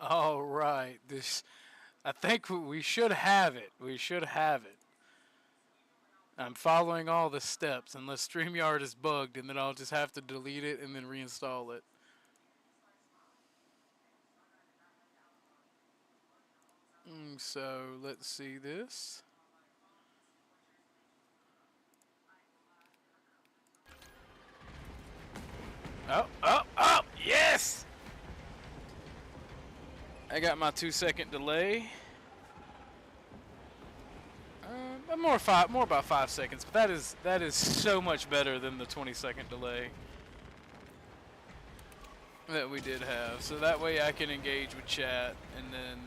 All right, this. I think we should have it. We should have it. I'm following all the steps unless StreamYard is bugged, and then I'll just have to delete it and then reinstall it. So let's see this. Oh, oh, oh! Yes! I got my 2-second delay. More about 5 seconds, but that is so much better than the 20-second delay that we did have. So that way I can engage with chat and then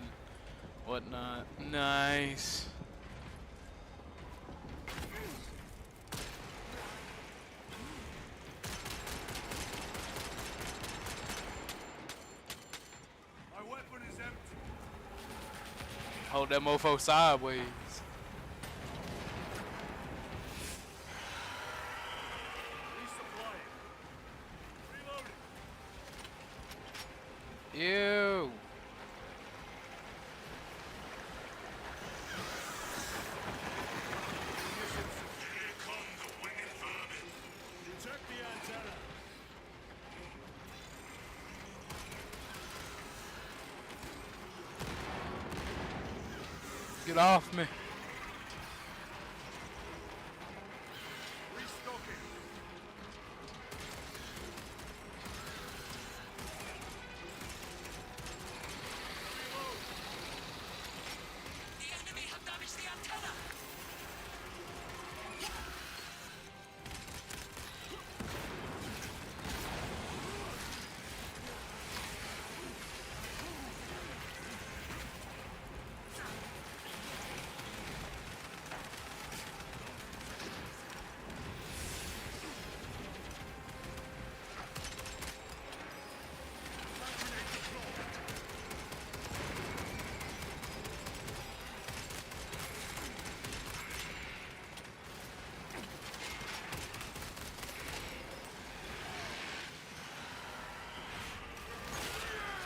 whatnot. Nice. My weapon is empty. Hold that mofo sideways. Resupplying. Reloading. Ew. Here come the wicked vermin. Protect the antenna. Get off me. Restocking. Reload. The enemy have damaged the antenna!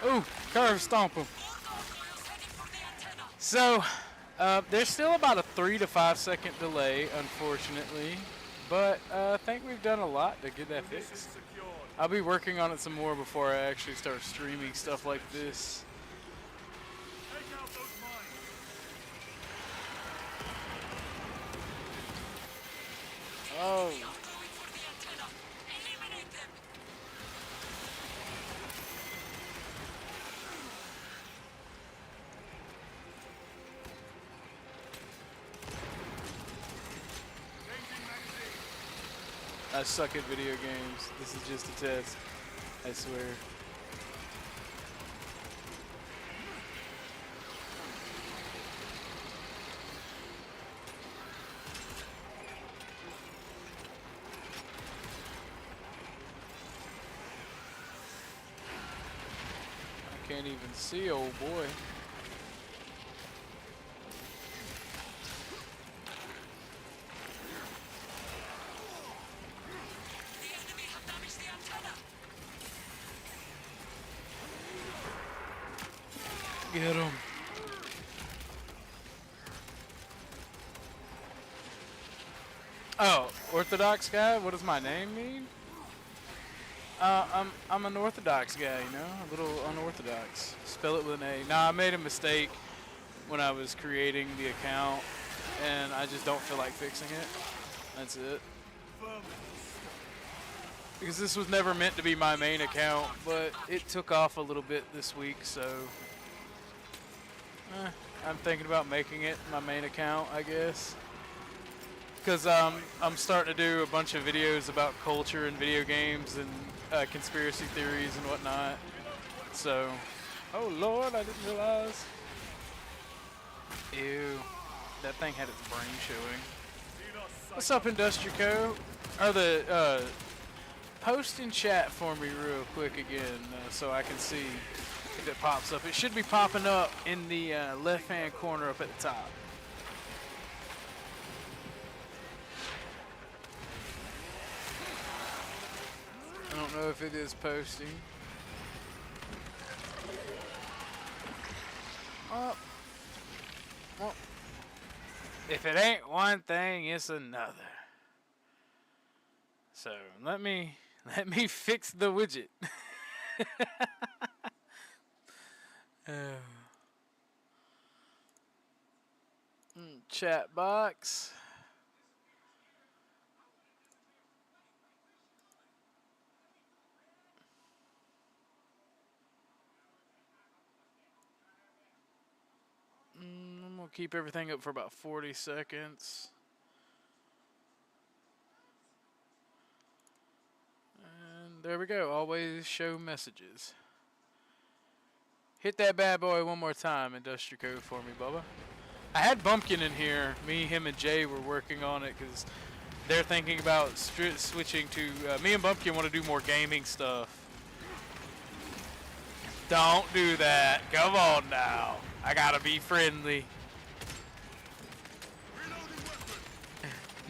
Ooh, curve stomp him. Gargoyles heading for the antenna! So, there's still about a 3 to 5 second delay, unfortunately. But I think we've done a lot to get that Position fixed. secured. I'll be working on it some more before I actually start streaming stuff like this. Take out those mines. They Oh. are going for the antenna! Eliminate them! Changing magazine. I suck at video games. This is just a test. I swear. I can't even see, old boy. The enemy have damaged the antenna! Get him. Oh, Orthodox guy? What does my name mean? I'm an Orthodox guy, you know, a little unorthodox. Spell it with an A. Nah, I made a mistake when I was creating the account, and I just don't feel like fixing it. That's it. Because this was never meant to be my main account, but it took off a little bit this week, so I'm thinking about making it my main account, I guess. Because I'm starting to do a bunch of videos about culture and video games and conspiracy theories and whatnot. So, oh lord, I didn't realize. Ew, that thing had its brain showing. What's up, Industrico? Or the post in chat for me real quick again, so I can see if it pops up. It should be popping up in the left-hand corner up at the top. I don't know if it is posting. Well, if it ain't one thing, it's another. So let me fix the widget. Chat box. I'm gonna keep everything up for about 40 seconds. And there we go. Always show messages. Hit that bad boy one more time, Industrial Code, for me, Bubba. I had Bumpkin in here. Me, him, and Jay were working on it because they're thinking about switching to... me and Bumpkin want to do more gaming stuff. Don't do that. Come on now. I gotta be friendly.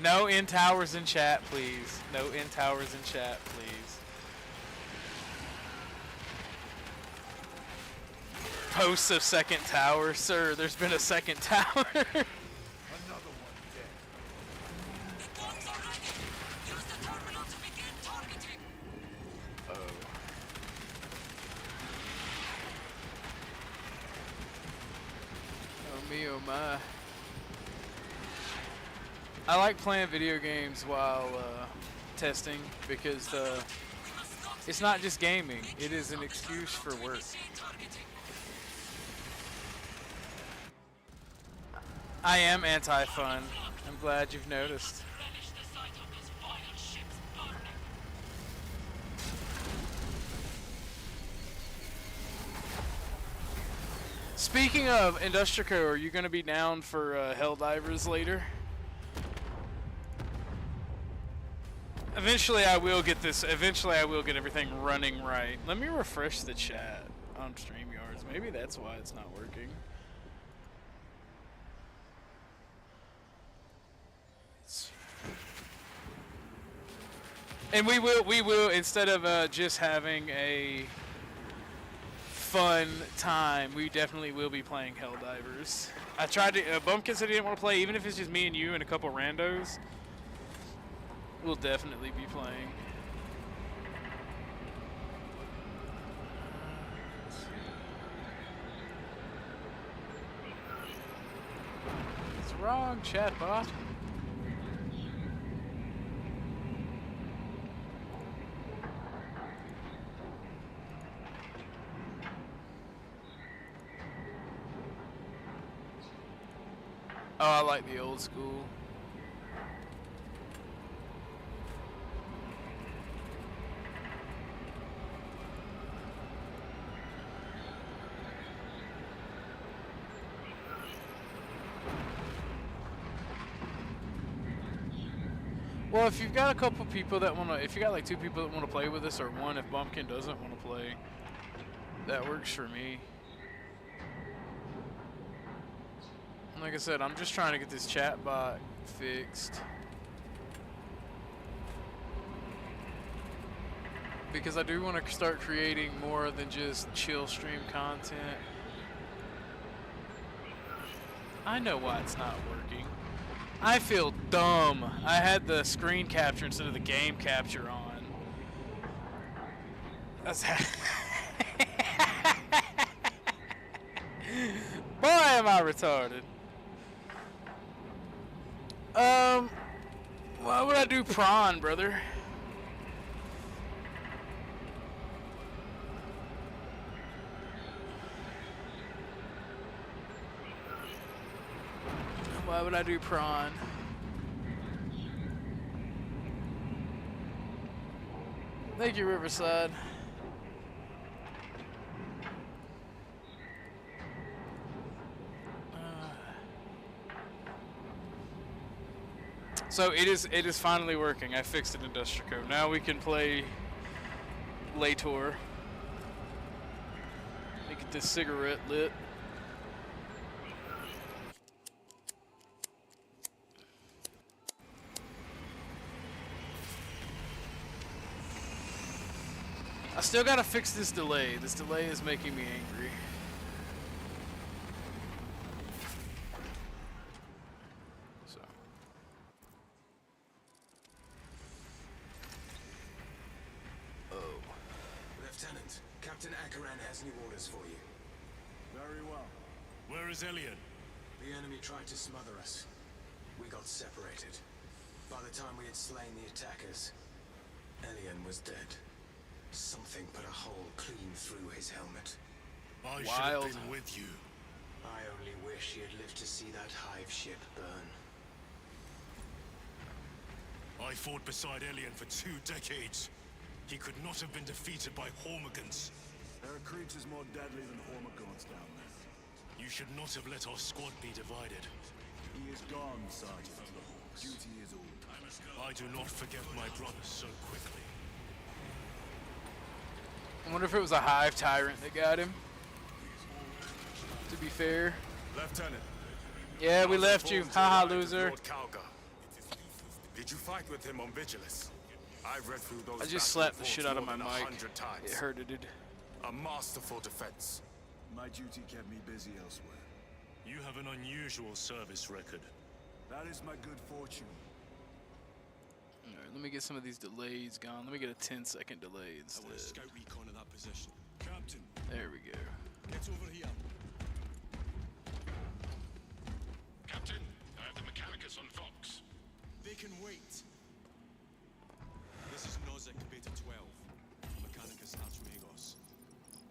No in towers in chat, please. No in towers in chat, please. Posts of second tower, sir. There's been a second tower. Another one dead. The guns are ready. Use the terminal to begin targeting. Oh me, oh my. I like playing video games while testing because it's not just gaming. It is an excuse for work. I am anti-fun. I'm glad you've noticed. Relish the sight of those vile ships burning. Speaking of Industrico, are you going to be down for Helldivers later? Eventually I will get this. Eventually I will get everything running right. Let me refresh the chat on StreamYards. Maybe that's why it's not working. And we will instead of just having a fun time, we definitely will be playing Helldivers. I tried to. Bumpkin said he didn't want to play, even if it's just me and you and a couple randos. We'll definitely be playing. What's wrong, chatbot? Oh, I like the old school. Well, if you've got a couple people that want to, if you got like 2 people that want to play with us, or 1 if Bumpkin doesn't want to play, that works for me. Like I said, I'm just trying to get this chat bot fixed. Because I do want to start creating more than just chill stream content. I know why it's not working. I feel dumb. I had the screen capture instead of the game capture on. That's boy, am I retarded. Why would I do prawn, brother? Why would I do prawn? Thank you, Riverside. So it is finally working. I fixed it in Industrico. Now we can play Lator. Let me get this cigarette lit. I still gotta fix this delay. This delay is making me angry. Captain Akaran has new orders for you. Very well. Where is Elian? The enemy tried to smother us. We got separated. By the time we had slain the attackers, Elian was dead. Something put a hole clean through his helmet. I should Wild. have been with you. I only wish he had lived to see that hive ship burn. I fought beside Elian for 2 decades. He could not have been defeated by Hormigans. There are creatures more deadly than Hormigons down there. You should not have let our squad be divided. He is gone, Sergeant. Duty is all. I do not forget my brothers so quickly. I wonder if it was a hive tyrant that got him. To be fair. Lieutenant. Yeah, we left you. Haha, loser. Lord Calgar. Did you fight with him on Vigilus? I've read through those. I just slapped the battles shit out of my more than mic. 100 times. It hurted it. A masterful defense. My duty kept me busy elsewhere. You have an unusual service record. That is my good fortune. Alright, let me get some of these delays gone. Let me get a 10-second delay I want a instead. scout recon of that position. Captain, There we go. get over here. Captain, I have the Mechanicus on Vox. They can wait. This is Nozick Beta 12, Mechanicus Archmagos.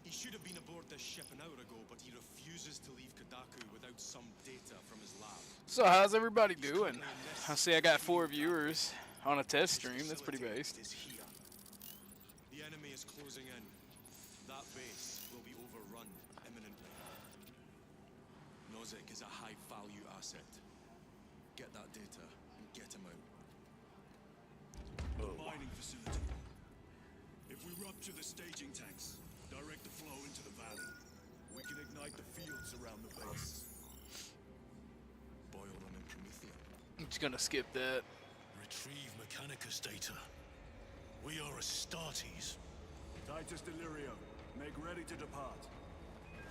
He should have been aboard this ship an hour ago, but he refuses to leave Kadaku without some data from his lab. So how's everybody doing? I see I got 4 viewers on a test stream. That's pretty based. Is here. The enemy is closing in. That base will be overrun imminently. Nozick is a high-value asset. Get that data and get him out. Mining facility. If we rupture the staging tanks, direct the flow into the valley, we can ignite the fields around the base. Boil them in Prometheum. I'm just gonna skip that. Retrieve Mechanicus data. We are Astartes. Titus Delirio, make ready to depart.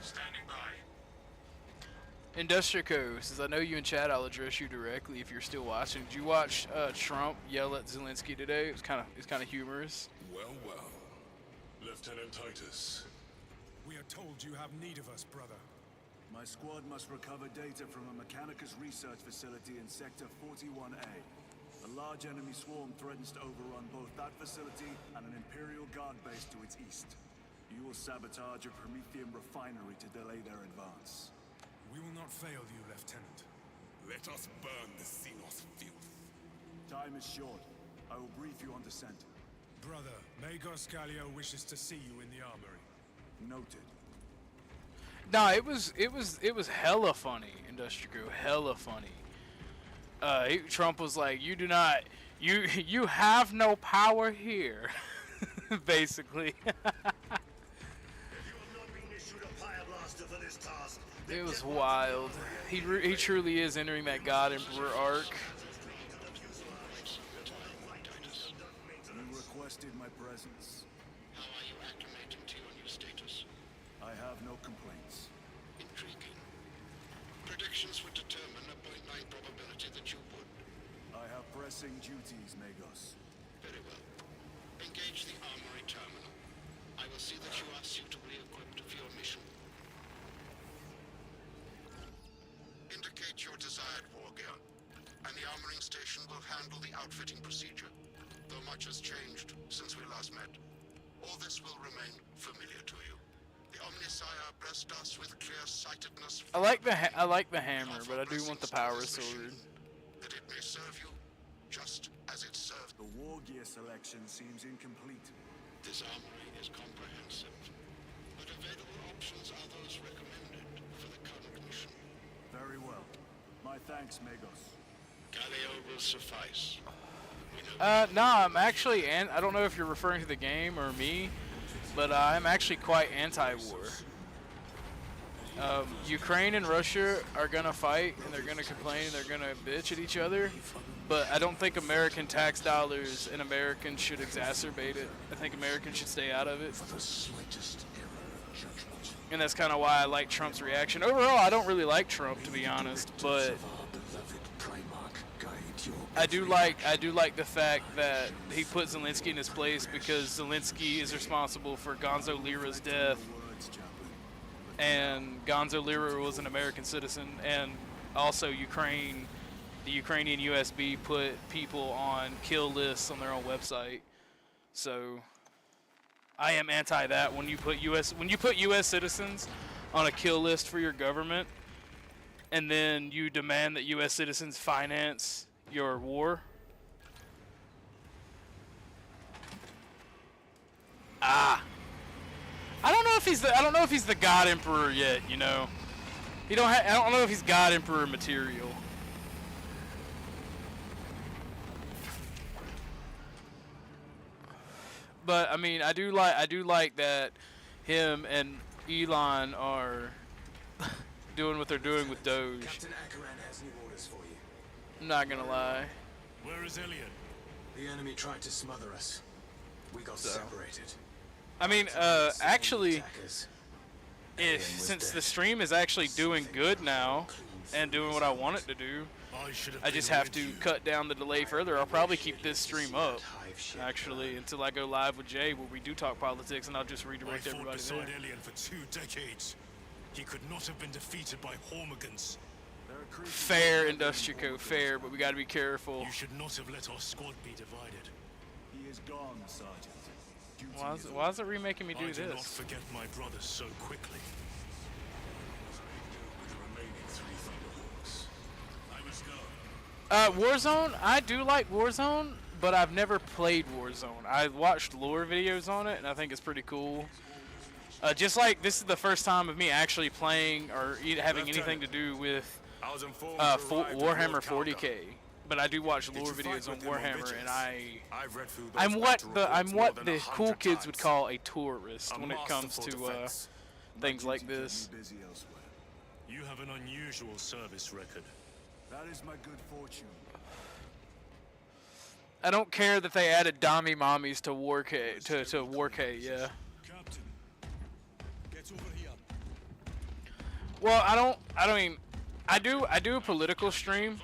Standing by. Industrico says, I know you in chat. I'll address you directly if you're still watching. Did you watch Trump yell at Zelensky today? It's kind of humorous. Well, well. Lieutenant Titus. We are told you have need of us, brother. My squad must recover data from a Mechanicus research facility in Sector 41A. A large enemy swarm threatens to overrun both that facility and an Imperial Guard base to its east. You will sabotage a Prometheum refinery to delay their advance. We will not fail you, Lieutenant. Let us burn the Xenos filth. Time is short. I will brief you on descent. Brother, Magos Gallio wishes to see you in the armory. Noted. Nah, it was hella funny, Industrico, hella funny. Trump was like, you have no power here, basically. It was wild. He truly is entering that God Emperor arc. You requested my presence. How are you acclimating to your new status? I have no complaints. Intriguing. Predictions would determine a 0.9 probability that you would. I have pressing duties, Magos. Very well. Engage the armory terminal. I will see that you are suitably equipped for your mission. Indicate your desired war gear, and the armoring station will handle the outfitting procedure. Though much has changed since we last met, all this will remain familiar to you. The Omnisire blessed us with clear-sightedness. I like the hammer, but I do want the power sword. That it may serve you just as it served. The war gear selection seems incomplete. This armory is comprehensive, but available options are those recommended for the current mission. Very well. My thanks, Magos. Galileo will suffice. Nah, I'm actually, I don't know if you're referring to the game or me, but I'm actually quite anti-war. Ukraine and Russia are gonna fight, and they're gonna complain, and they're gonna bitch at each other, but I don't think American tax dollars and Americans should exacerbate it. I think Americans should stay out of it. And that's kind of why I like Trump's reaction. Overall, I don't really like Trump, to be honest, but Our beloved Primarch guide your I do like the fact that he put Zelensky in his place because Zelensky is responsible for Gonzo Lira's death, and Gonzo Lira was an American citizen, and also Ukraine, the Ukrainian USB put people on kill lists on their own website. So I am anti that when you put US citizens on a kill list for your government, and then you demand that US citizens finance your war. I don't know if he's the God Emperor yet, you know. I don't know if he's God Emperor material. But I mean, I do like that him and Elon are doing what they're doing with Doge. Captain Akaran has new orders for you. I'm not gonna lie. Where is Elian? The enemy tried to smother us. We got separated. I mean, actually, Attackers. since the stream is actually doing good now and doing what I want it to do, I just have to cut down the delay further. I'll probably keep this stream up, actually, until I go live with Jay, where we do talk politics, and I'll just redirect everybody there. I fought beside Elian for 2 decades. He could not have been defeated by Hormigans. Fair, Industrico, fair, but we got to be careful. You should not have let our squad be divided. He is gone, Sergeant. Why is it remaking me do this? I do not forget my brothers so quickly. Warzone, I do like Warzone, but I've never played Warzone. I watched lore videos on it, and I think it's pretty cool. Just like this is the first time of me actually playing or having anything to do with Warhammer 40K. But I do watch lore videos on Warhammer, and I'm what the cool kids would call a tourist when it comes to things like this. You have an unusual service record. That is my good fortune. I don't care that they added Dami Mommies to Wark to Wark, yeah. Captain, get over here. Well, I do a political stream.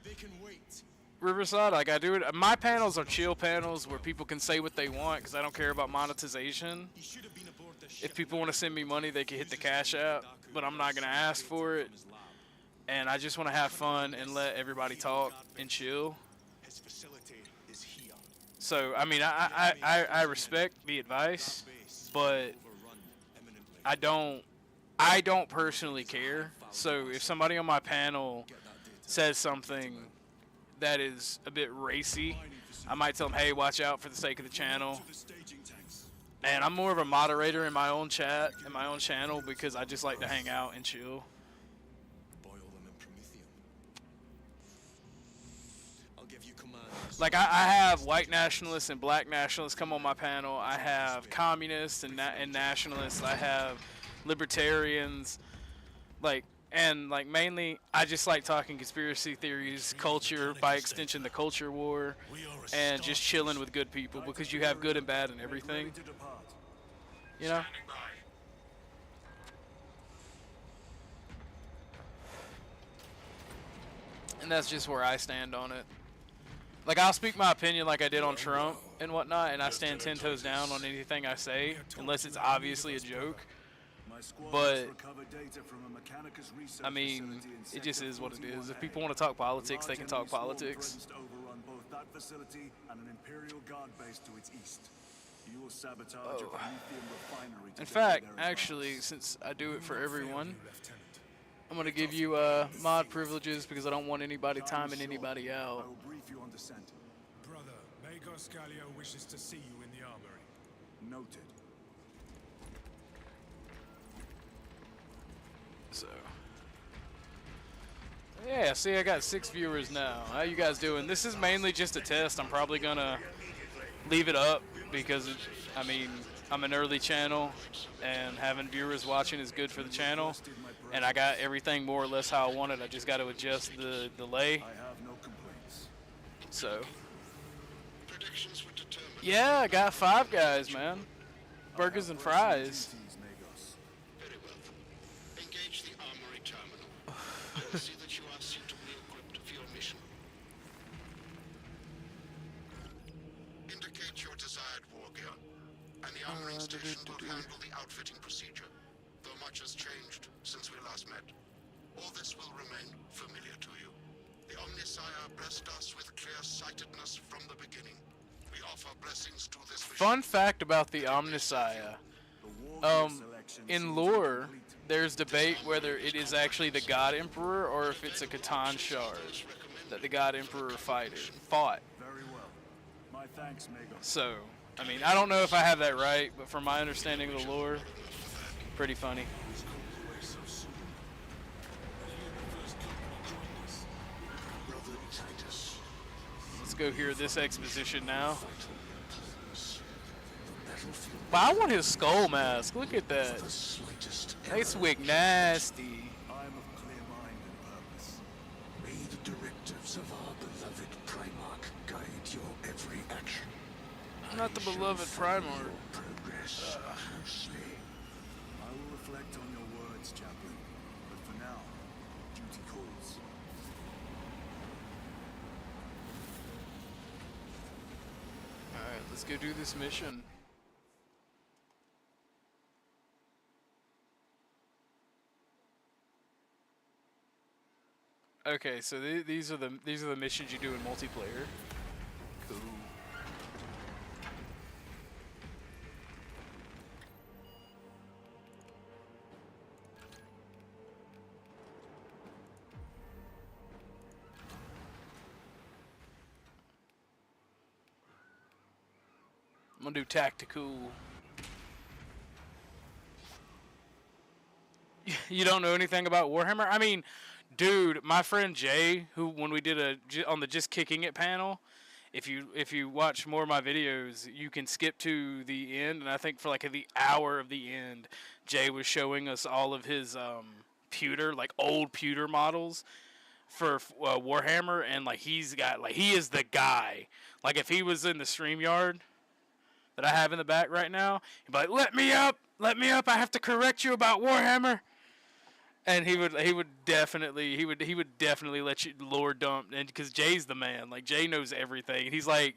They can wait. Riverside, like I do it. My panels are chill panels where people can say what they want because I don't care about monetization. He should have been aboard the ship. If people want to send me money, they can hit the cash app, but I'm not gonna ask for it. And I just want to have fun and let everybody talk and chill. His facility is here. So I mean, I respect the advice, but I don't personally care. So if somebody on my panel says something that is a bit racy, I might tell them, hey, watch out for the sake of the channel. And I'm more of a moderator in my own chat, in my own channel, because I just like to hang out and chill. Boil them in promethium. I'll give you command. Like, I have white nationalists and black nationalists come on my panel. I have communists and nationalists. I have libertarians. And mainly, I just like talking conspiracy theories, culture, by extension, the culture war, and just chilling with good people, because you have good and bad in everything. You know? And that's just where I stand on it. Like, I'll speak my opinion like I did on Trump and whatnot, and I stand 10 toes down on anything I say, unless it's obviously a joke. But, I mean, it just is what it is. If people want to talk politics, they can talk politics. Oh. In fact, actually, since I do it for everyone, I'm going to give you mod privileges because I don't want anybody timing anybody out. Brother, Magos Gallio wishes to see you in the armory. Noted. So, yeah, see, I got 6 viewers now. How you guys doing? This is mainly just a test. I'm probably gonna leave it up because, I mean, I'm an early channel, and having viewers watching is good for the channel. And I got everything more or less how I want it. I just got to adjust the delay. So, yeah, I got 5 guys, man. Burgers and fries. Engage the armory terminal. I will see that you are suitably equipped for your mission. station will handle the outfitting procedure, though much has changed since we last met. All this will remain familiar to you. The Omnisire blessed us with clear-sightedness from the beginning. We offer blessings to this mission. Fun fact about the Omnisire. In lore, there's debate whether it is actually the God Emperor or if it's a Catan shard that the God Emperor fought. Very well. My thanks, Magos. So, I mean, I don't know if I have that right, but from my understanding of the lore, pretty funny. Let's go hear this exposition now. But I want his skull mask. Look at that. That's wick nasty. I am of clear mind and purpose. May the directives of our beloved Primarch guide your every action. I'm not the beloved Primarch. Progress closely. I will reflect on your words, Chaplain. But for now, duty calls. Alright, let's go do this mission. Okay, so these are the missions you do in multiplayer. Cool. I'm gonna do tactical. You don't know anything about Warhammer? I mean, dude, my friend Jay, who when we did on the Just Kicking It panel, if you watch more of my videos, you can skip to the end, and I think for like the hour of the end, Jay was showing us all of his pewter, like old pewter models for Warhammer, and like he is the guy. Like if he was in the StreamYard that I have in the back right now, he'd be like, let me up, I have to correct you about Warhammer. And he would definitely let you lore dump, and because Jay's the man, like Jay knows everything. And he's like,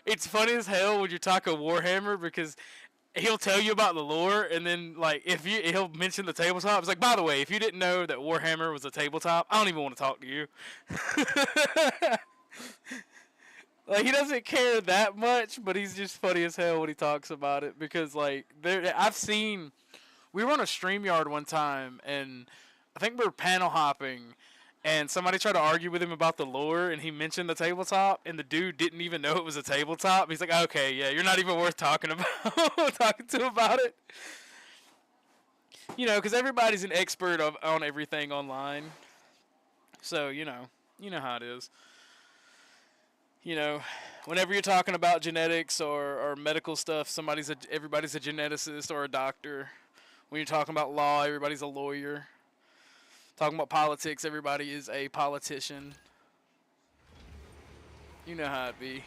it's funny as hell when you're talking Warhammer because he'll tell you about the lore, and then like he'll mention the tabletop. It's like, by the way, if you didn't know that Warhammer was a tabletop, I don't even want to talk to you. Like he doesn't care that much, but he's just funny as hell when he talks about it because like we were on a StreamYard one time and I think we were panel hopping, and somebody tried to argue with him about the lore, and he mentioned the tabletop, and the dude didn't even know it was a tabletop. He's like, okay, yeah, you're not even worth talking to about it. You know, because everybody's an expert on everything online. So, you know how it is. You know, whenever you're talking about genetics or medical stuff, everybody's a geneticist or a doctor. When you're talking about law, everybody's a lawyer. Talking about politics, everybody is a politician. You know how it be.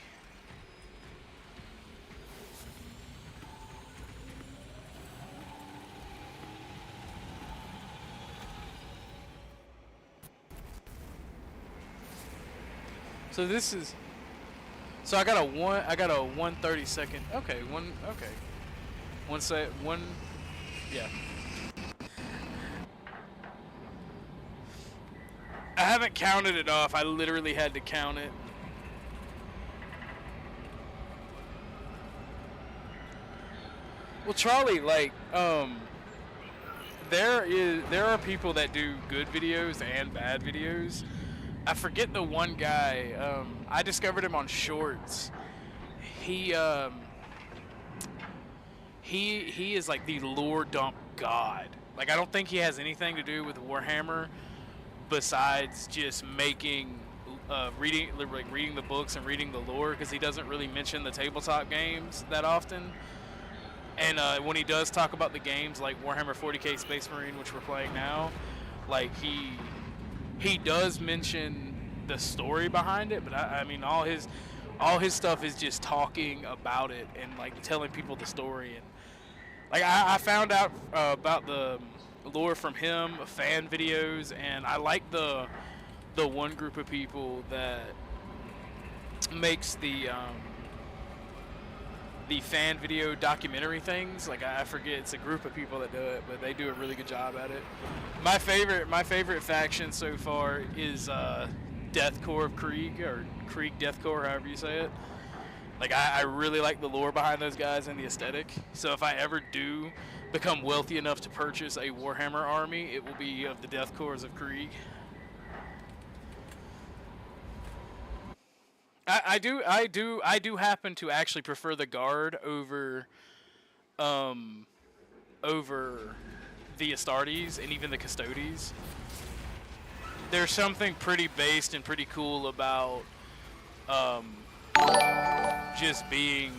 So this is. So I got a 130 second. Okay, yeah. I haven't counted it off. I literally had to count it. Well, Charlie, like, there are people that do good videos and bad videos. I forget the one guy. I discovered him on Shorts. He is like the lore dump god. Like, I don't think he has anything to do with Warhammer besides just reading the books and reading the lore, because he doesn't really mention the tabletop games that often. And when he does talk about the games like Warhammer 40k Space Marine, which we're playing now, like he does mention the story behind it, but I mean all his stuff is just talking about it and like telling people the story. And like I found out about the lore from him, fan videos, and I like the one group of people that makes the the fan video documentary things. Like I forget, it's a group of people that do it, but they do a really good job at it. My favorite faction so far is Death Corps of Krieg, or Krieg Death Corps, however you say it. Like I really like the lore behind those guys and the aesthetic. So if I ever do become wealthy enough to purchase a Warhammer army, it will be of the Death Corps of Krieg. I do happen to actually prefer the Guard over the Astartes and even the Custodes. There's something pretty based and pretty cool about just being...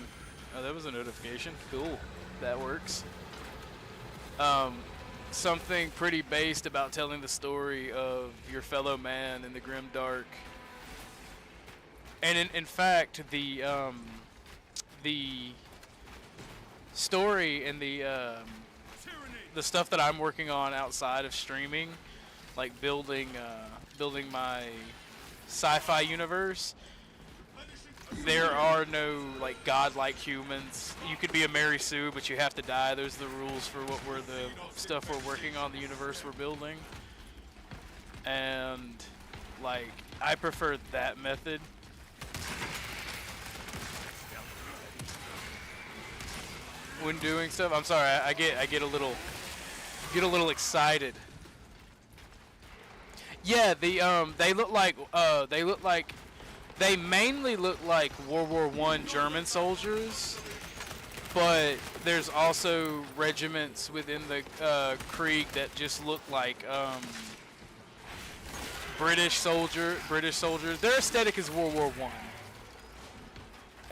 Oh, that was a notification. Cool. That works. Something pretty based about telling the story of your fellow man in the grim dark. And in fact, the story and the stuff that I'm working on outside of streaming, like building my sci-fi universe, there are no like godlike humans. You could be a Mary Sue, but you have to die. Those are the rules for what we're the stuff we're working on, the universe we're building. And like I prefer that method. When doing stuff, I'm sorry, I get a little excited. Yeah, they mainly look like World War I German soldiers, but there's also regiments within the Krieg that just look like British soldiers. Their aesthetic is World War I,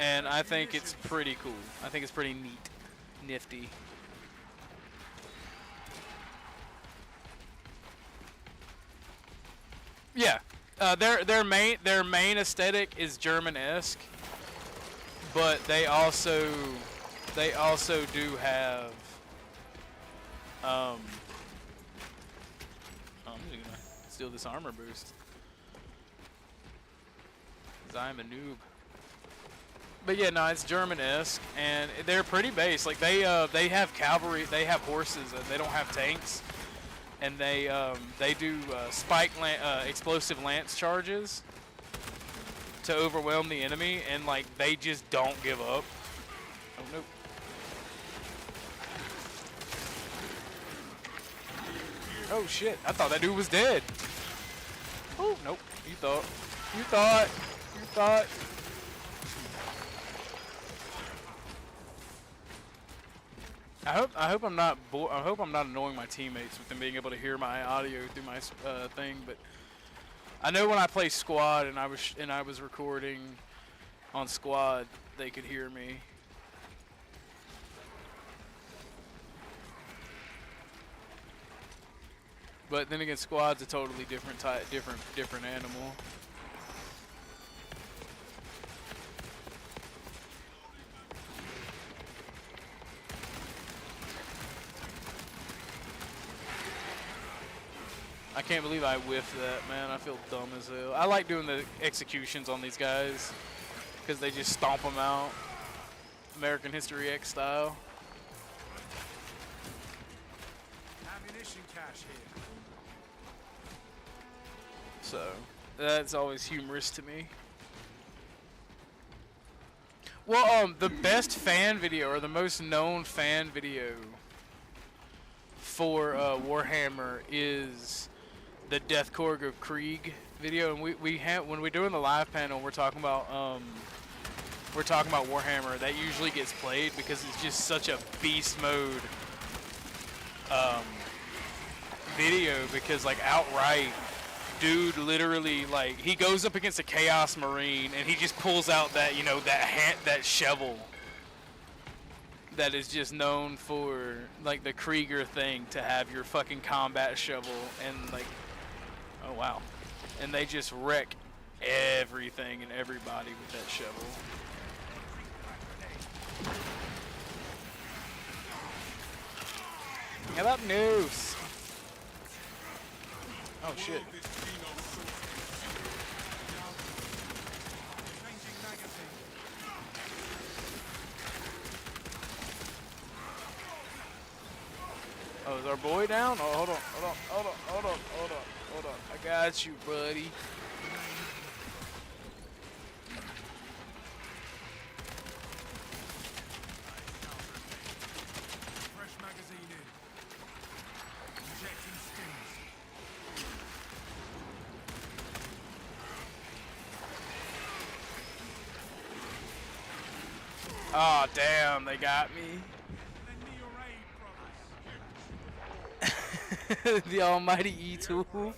and I think it's pretty cool. I think it's pretty neat. Nifty. Yeah, their main aesthetic is German-esque, but they also do have I'm just gonna steal this armor boost, 'cause I'm a noob. But yeah, no, it's German-esque, and they're pretty base. Like they have cavalry, they have horses, and they don't have tanks, and they do explosive lance charges to overwhelm the enemy, and like they just don't give up. Oh no! Oh shit! I thought that dude was dead. Oh nope! You thought. I hope I'm not annoying my teammates with them being able to hear my audio through my thing. But I know when I play squad and I was recording on squad, they could hear me. But then again, squad's a totally different type, different animal. I can't believe I whiffed that, man. I feel dumb as hell. I like doing the executions on these guys because they just stomp them out. American History X style. Ammunition cache here. So, that's always humorous to me. Well, the best fan video, or the most known fan video for Warhammer is the Death Corps of Krieg video, and we have, when we're doing the live panel, we're talking about Warhammer. That usually gets played because it's just such a beast mode video. Because like outright, dude, literally like he goes up against a Chaos Marine and he just pulls out that that shovel that is just known for like the Krieger thing, to have your fucking combat shovel, and like, oh wow, and they just wreck everything and everybody with that shovel. How about noose? Oh shit. Oh, is our boy down? Oh, hold on, hold on, hold on, hold on, hold on, hold on. I got you, buddy. Fresh magazine in. Injecting stings. Oh, damn, they got me. Lend me your aid, brothers. The almighty E-tool.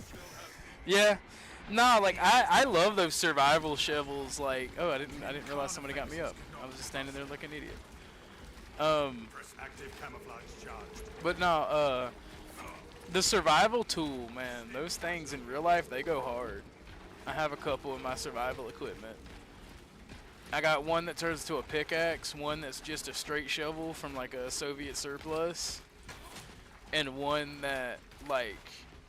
Yeah. Nah, like I love those survival shovels. Like, oh, I didn't realize somebody got me up. I was just standing there like an idiot. Active camouflage charged. But no, the survival tool, man, those things in real life, they go hard. I have a couple of my survival equipment. I got one that turns into a pickaxe, one that's just a straight shovel from like a Soviet surplus, and one that like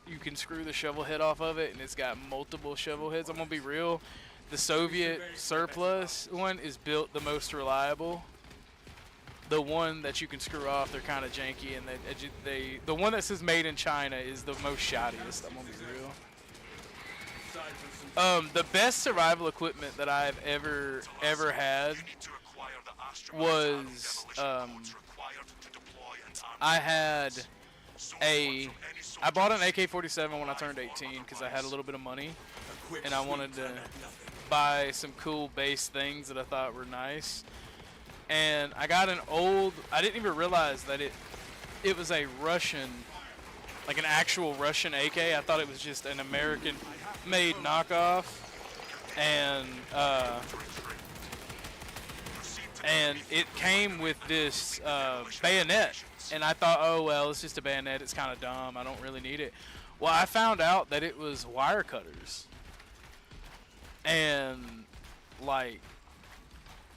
you can screw the shovel head off of it and it's got multiple shovel heads. I'm gonna be real, the Soviet surplus one is built the most reliable. The one that you can screw off, they're kind of janky, and the one that says made in China is the most shottiest. I'm gonna be real. The best survival equipment that I've ever had was I bought an AK-47 when I turned 18 because I had a little bit of money and I wanted to buy some cool base things that I thought were nice. And I got an old, I didn't even realize that it was a Russian, like an actual Russian AK. I thought it was just an American-made knockoff, and it came with this bayonet, and I thought, oh well, it's just a bayonet, it's kind of dumb, I don't really need it. Well, I found out that it was wire cutters, and like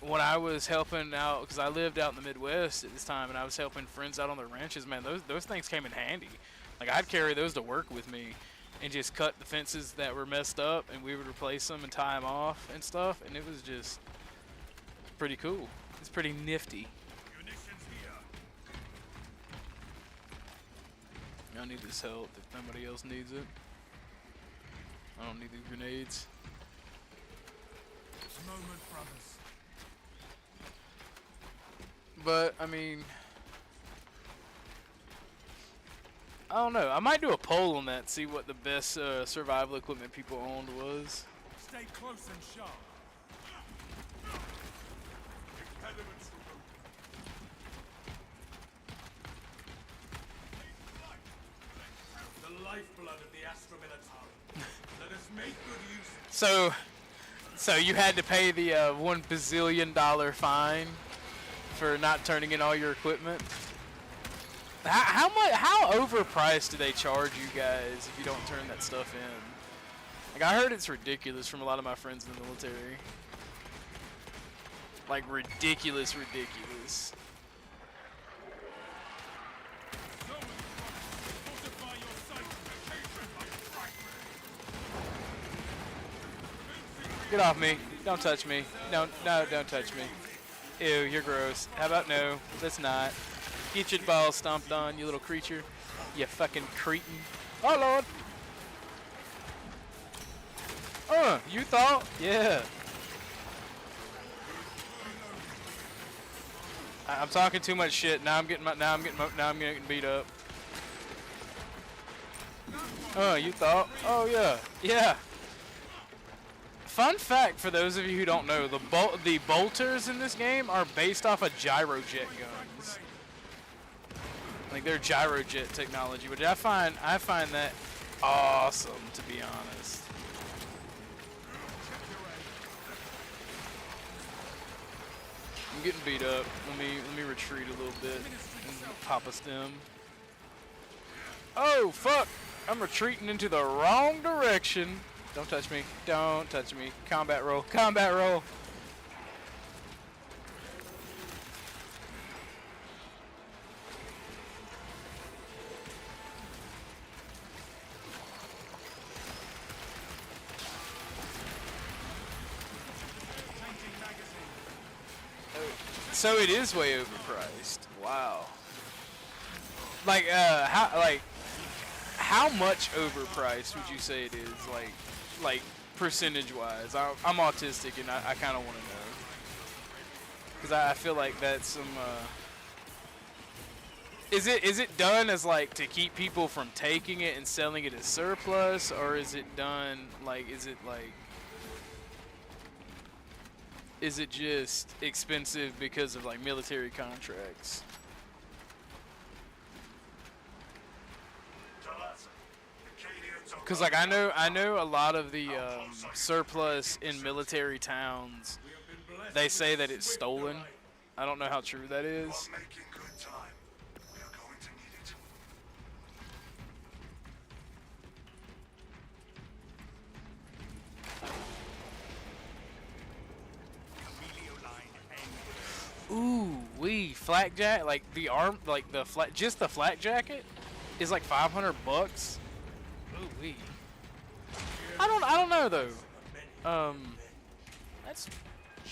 when I was helping out, because I lived out in the Midwest at this time, and I was helping friends out on their ranches, man, those things came in handy. Like, I'd carry those to work with me and just cut the fences that were messed up, and we would replace them and tie them off and stuff, and it was just pretty cool. It's pretty nifty. I need this help if nobody else needs it. I don't need these grenades. Moment, brothers. But, I mean, I don't know. I might do a poll on that, see what the best survival equipment people owned was. Stay close and sharp. The lifeblood of the Astra Militari. Let us make good use. So you had to pay the $1 bazillion fine for not turning in all your equipment. How overpriced do they charge you guys if you don't turn that stuff in? Like, I heard it's ridiculous from a lot of my friends in the military. Like, ridiculous. Get off me. Don't touch me. No, don't touch me. Ew, you're gross. How about no? Let's not. Get your balls stomped on, you little creature. You fucking cretin. Oh, Lord. You thought? Yeah. I'm talking too much shit. Now I'm getting beat up. You thought? Oh, yeah. Yeah. Fun fact for those of you who don't know, the bolters in this game are based off of gyrojet guns. Like, they're gyrojet technology, which I find that awesome, to be honest. I'm getting beat up. Let me retreat a little bit and pop a stem. Oh fuck! I'm retreating into the wrong direction. Don't touch me. Don't touch me. Combat roll. Combat roll. So it is way overpriced. Wow. how much overpriced would you say it is? Like percentage-wise. I'm autistic, and I kind of want to know, because I feel like that's some. Is it done as like to keep people from taking it and selling it as surplus, or is it done like is it just expensive because of like military contracts? Because like I know a lot of the surplus in military towns, they say that it's stolen. I don't know how true that is. Ooh, flak jacket, like the just the flak jacket is like $500. Ooh, I don't know though. I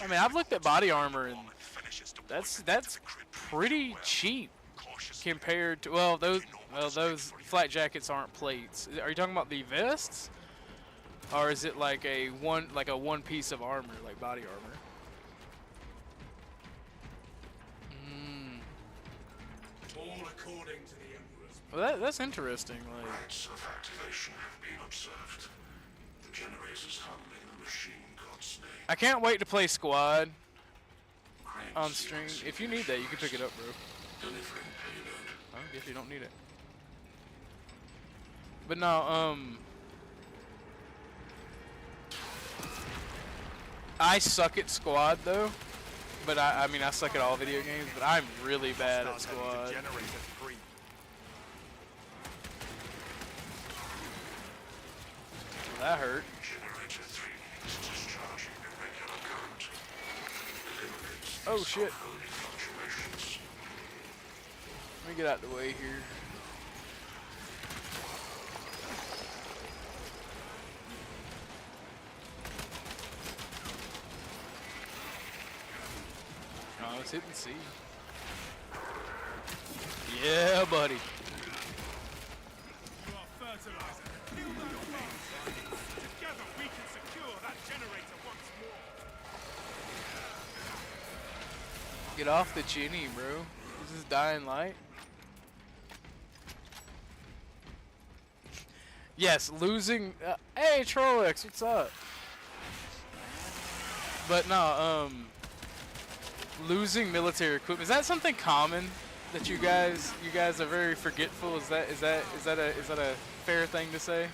mean, I've looked at body armor and that's pretty cheap compared to those flak jackets aren't plates. Are you talking about the vests, or is it like a one piece of armor, like body armor? Well, that's interesting. Like, rates of activation have been observed. The generators handling the machine god's name. I can't wait to play squad on stream. If you need that, you can pick it up, bro. Delivering payload. I guess you don't need it. But no, I suck at squad though. But I mean, I suck at all video games. But I'm really bad at squad. That hurt. Generator 3 is discharging irregular current. Eliminates Oh shit. unholy fluctuations. Let me get out the way here. Oh, it's hitting C. Yeah, buddy. Get off the chinny, bro. This is Dying Light. Yes, losing. Hey, Trollex, what's up? But no, losing military equipment, is that something common that you guys are very forgetful? Is that a fair thing to say?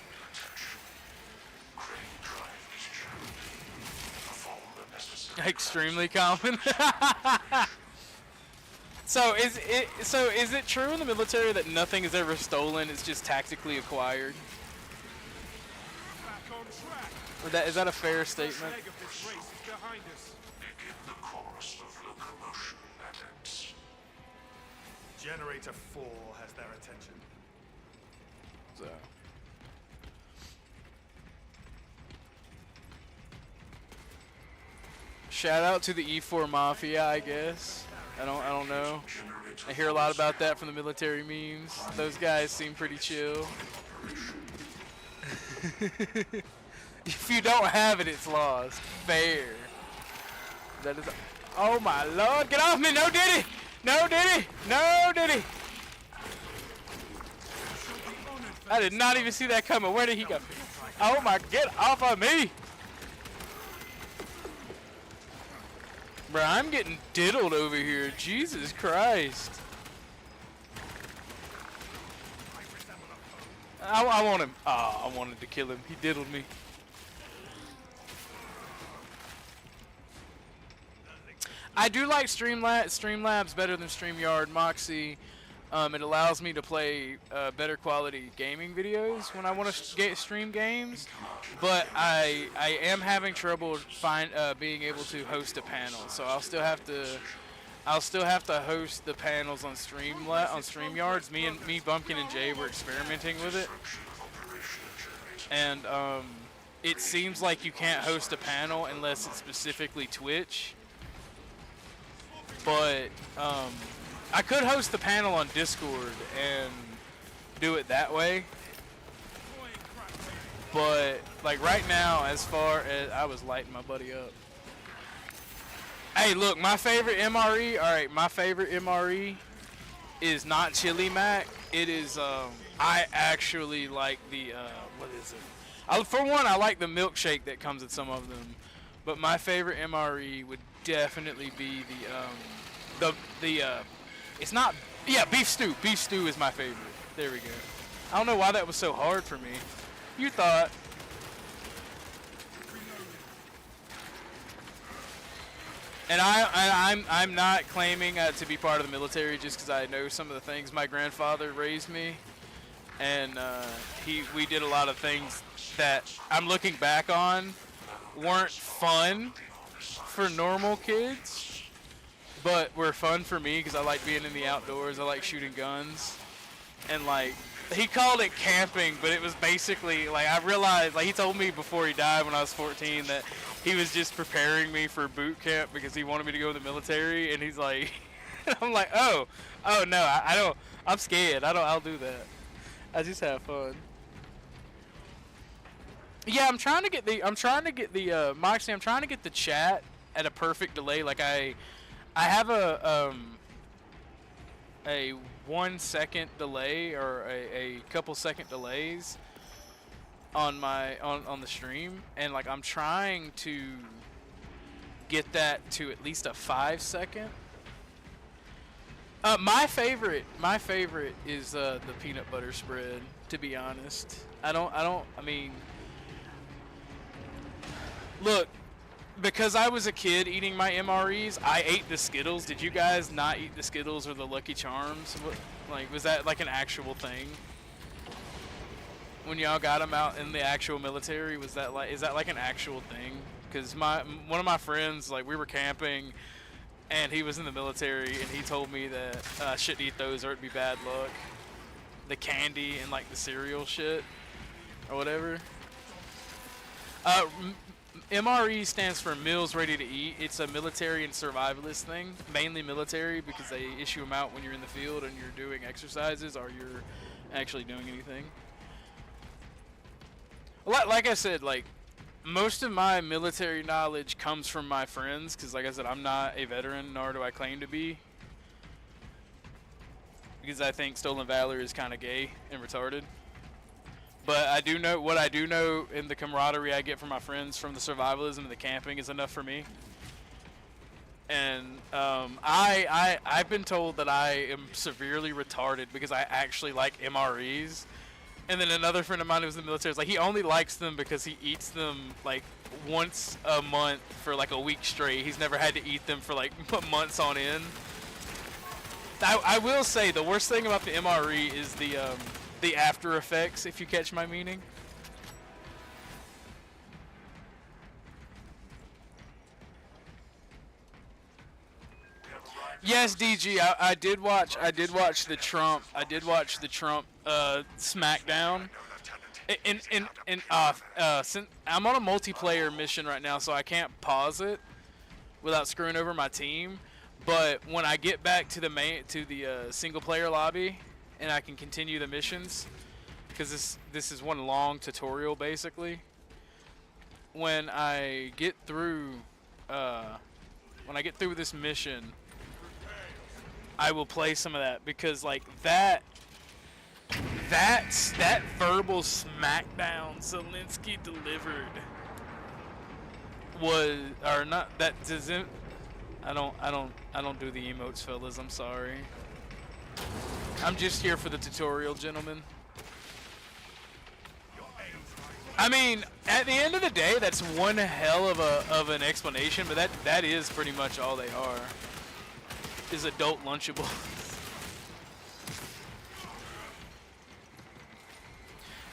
Extremely common. So is it true in the military that nothing is ever stolen? It's just tactically acquired? Is that a fair statement? Generator 4 has their attention. So. Shout out to the E4 Mafia, I guess. I don't know. I hear a lot about that from the military memes. Those guys seem pretty chill. If you don't have it, it's lost. Fair. That is. Oh my lord! Get off me! No Diddy! No Diddy! No Diddy! I did not even see that coming. Where did he go? Oh my! Get off of me! Bro, I'm getting diddled over here. Jesus Christ. I want him. Oh, I wanted to kill him. He diddled me. I do like Streamlabs better than StreamYard. Moxie. It allows me to play better quality gaming videos when I want to stream games, but I am having trouble being able to host a panel. So I'll still have to host the panels on StreamYards. Me, Bumpkin, and Jay were experimenting with it, and it seems like you can't host a panel unless it's specifically Twitch. But I could host the panel on Discord and do it that way. But like right now, as far as I was lighting my buddy up. Hey, look, my favorite MRE. All right, my favorite MRE is not Chili Mac. It is. I actually like the. What is it? For one, I like the milkshake that comes with some of them. But my favorite MRE would definitely be the. It's not. Yeah, beef stew. Beef stew is my favorite. There we go. I don't know why that was so hard for me. You thought. And I'm not claiming to be part of the military just because I know some of the things. My grandfather raised me, and we did a lot of things that I'm looking back on weren't fun for normal kids, but were fun for me because I like being in the outdoors. I like shooting guns, and like he called it camping, but it was basically like I realized like he told me before he died when I was 14 that he was just preparing me for boot camp because he wanted me to go in the military, and he's like, I'm like, oh no, I don't, I'm scared. I'll do that. I just have fun. Yeah, I'm trying to get the Moxie, I'm trying to get the chat at a perfect delay. Like I have a 1 second delay or a couple second delays on my on the stream, and like I'm trying to get that to at least a 5 second. My favorite is the peanut butter spread, to be honest. I mean, look, because I was a kid eating my MREs, I ate the Skittles. Did you guys not eat the Skittles or the Lucky Charms? Like, was that like an actual thing? When y'all got them out in the actual military, is that like an actual thing? Because one of my friends, like, we were camping, and he was in the military, and he told me that I shouldn't eat those or it'd be bad luck. The candy and like the cereal shit or whatever. MRE stands for Meals Ready to Eat. It's a military and survivalist thing, mainly military, because they issue them out when you're in the field and you're doing exercises or you're actually doing anything. Like I said, like, most of my military knowledge comes from my friends, because like I said, I'm not a veteran, nor do I claim to be. Because I think Stolen Valor is kind of gay and retarded. But I do know, what I do know in the camaraderie I get from my friends from the survivalism and the camping is enough for me. And I've been told that I am severely retarded because I actually like MREs. And then another friend of mine who was in the military is like, he only likes them because he eats them like once a month for like a week straight. He's never had to eat them for like months on end. I will say the worst thing about the MRE is the after effects, if you catch my meaning. Yes, DG, I did watch the Trump SmackDown. Since I'm on a multiplayer mission right now, so I can't pause it without screwing over my team. But when I get back to the single player lobby and I can continue the missions, because this is one long tutorial basically. When I get through this mission, I will play some of that, because like that verbal smackdown Zelensky delivered was, or not, that doesn't, I don't do the emotes, fellas, I'm sorry. I'm just here for the tutorial, gentlemen. I mean, at the end of the day, that's one hell of an explanation, but that is pretty much all they are. Is adult Lunchables.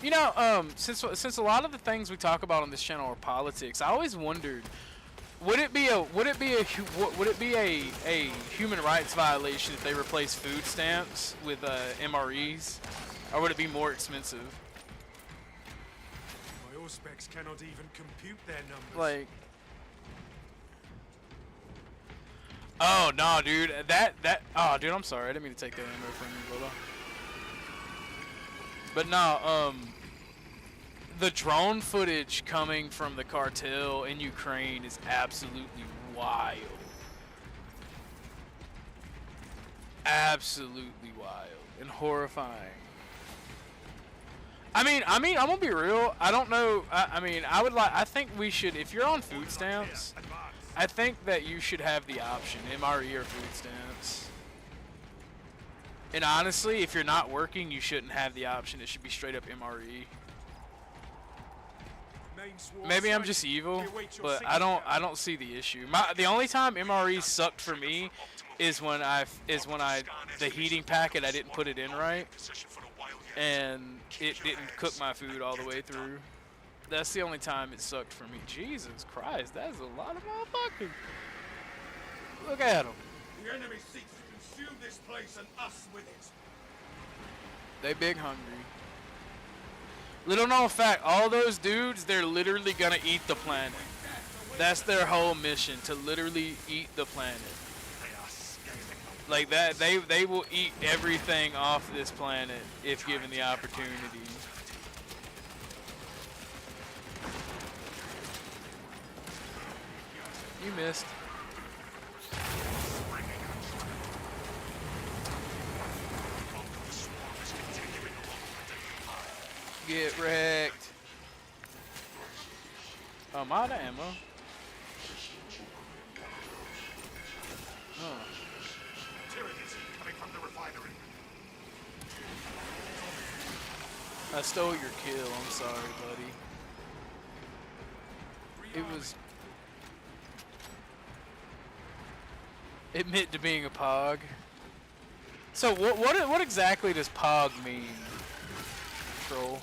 You know, since a lot of the things we talk about on this channel are politics, I always wondered, would it be a human rights violation if they replace food stamps with MREs, or would it be more expensive? My Auspex cannot even compute their numbers. Like, Oh no, dude. Oh, dude. I'm sorry. I didn't mean to take that ammo from you, Lola. But no, the drone footage coming from the cartel in Ukraine is absolutely wild. Absolutely wild and horrifying. I mean, I'm gonna be real. I don't know. I think we should. If you're on food stamps, I think that you should have the option MRE or food stamps. And honestly, if you're not working, you shouldn't have the option. It should be straight up MRE. Maybe I'm just evil, but I don't see the issue. The only time MRE sucked for me is when the heating packet I didn't put it in right, and it didn't cook my food all the way through. That's the only time it sucked for me. Jesus Christ, that is a lot of motherfuckers. Look at them. The enemy seeks to consume this place and us with it. They big hungry. Little known fact, all those dudes, they're literally gonna eat the planet. That's their whole mission, to literally eat the planet. Like that, they will eat everything off this planet if given the opportunity. You missed. Get wrecked. Oh, I'm out of ammo. Oh. I stole your kill. I'm sorry, buddy. It was. Admit to being a pog. So what exactly does pog mean, Troll?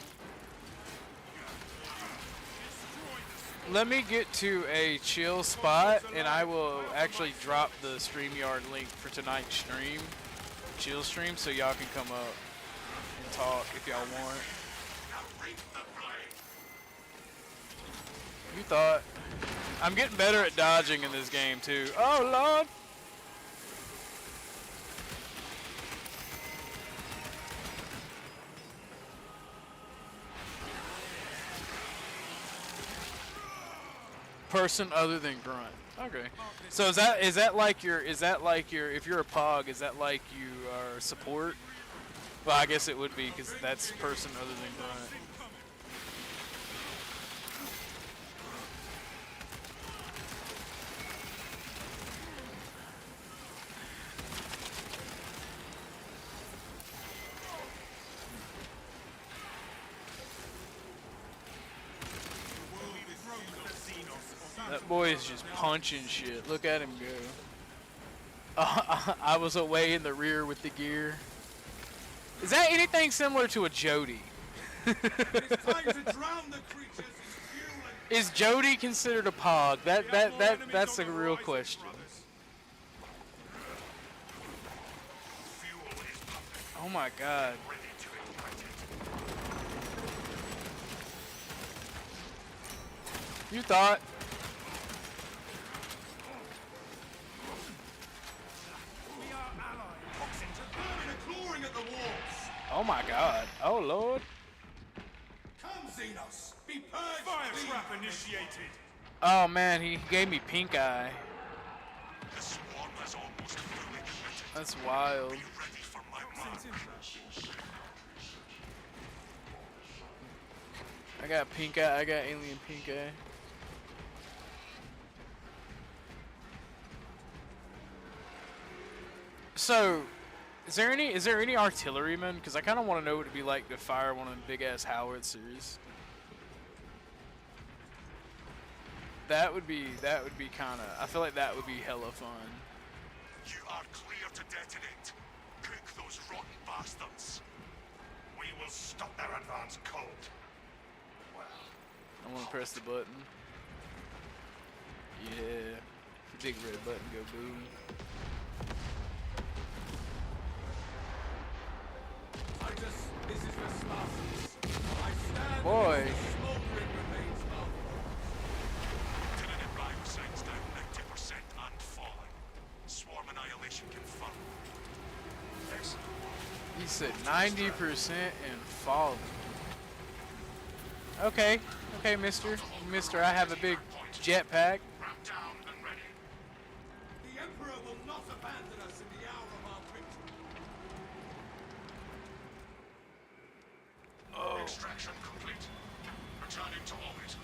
Let me get to a chill spot, and I will actually drop the StreamYard link for tonight's stream, chill stream, so y'all can come up and talk if y'all want. You thought. I'm getting better at dodging in this game too. Oh Lord. Person other than grunt. Okay. So is that like your if you're a pog, is that like you are support? Well, I guess it would be, because that's person other than grunt. That boy is just punching shit. Look at him go. I was away in the rear with the gear. Is that anything similar to a Jody? Is Jody considered a pog? That's a real question. Oh my god. You thought? Oh my god. Oh lord. Come, Xenos. Be purged. Fire trap initiated. Oh man, he gave me pink eye. The swarm has almost fully committed. That's wild. Be ready for my mark. I got pink eye. I got alien pink eye. So, is there any artillerymen? Because I kind of want to know what it'd be like to fire one of them big ass howitzers. That would be kind of. I feel like that would be hella fun. You are clear to detonate. Cook those rotten bastards. We will stop their advance cold. Well, I want to press the button. Yeah, big red button go boom. This is the Spartans. I stand Boy. with the smoldering remains of Lieutenant Ryan signs down 90% and falling. said 90% and falling. Okay, okay, mister. Mister, I have a big jetpack. The Emperor will not abandon us in the hour of our victory. Oh. Extraction complete. Returning to orbit.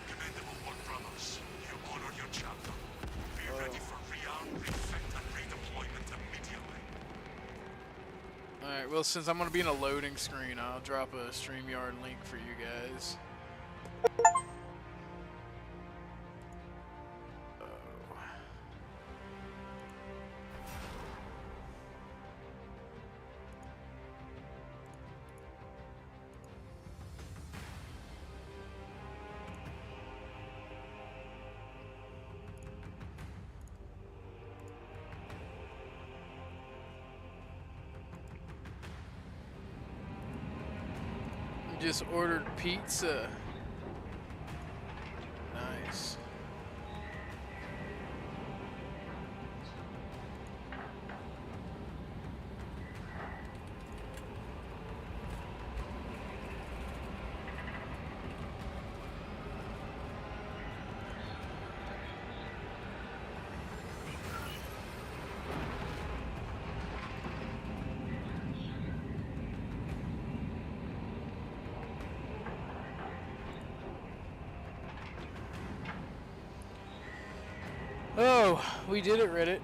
Commendable Wood Brothers. You honored your chapter. Be ready for rearm, refit, and redeployment immediately. Alright, well, since I'm going to be in a loading screen, I'll drop a StreamYard link for you guys. Just ordered pizza. Nice. Oh, we did it, Reddit.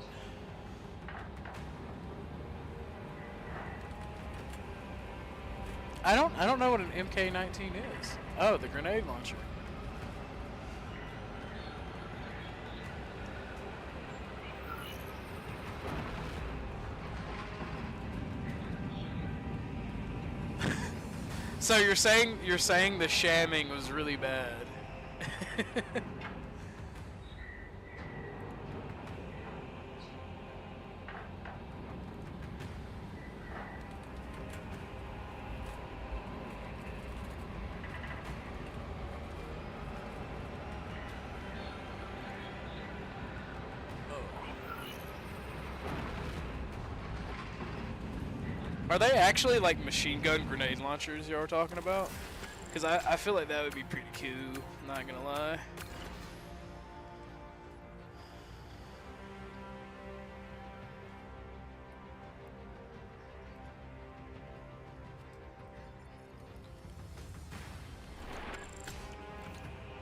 I don't know what an MK-19 is. Oh, the grenade launcher. So you're saying the shamming was really bad. Are they actually like machine gun grenade launchers you were talking about? Because I feel like that would be pretty cool, not gonna lie.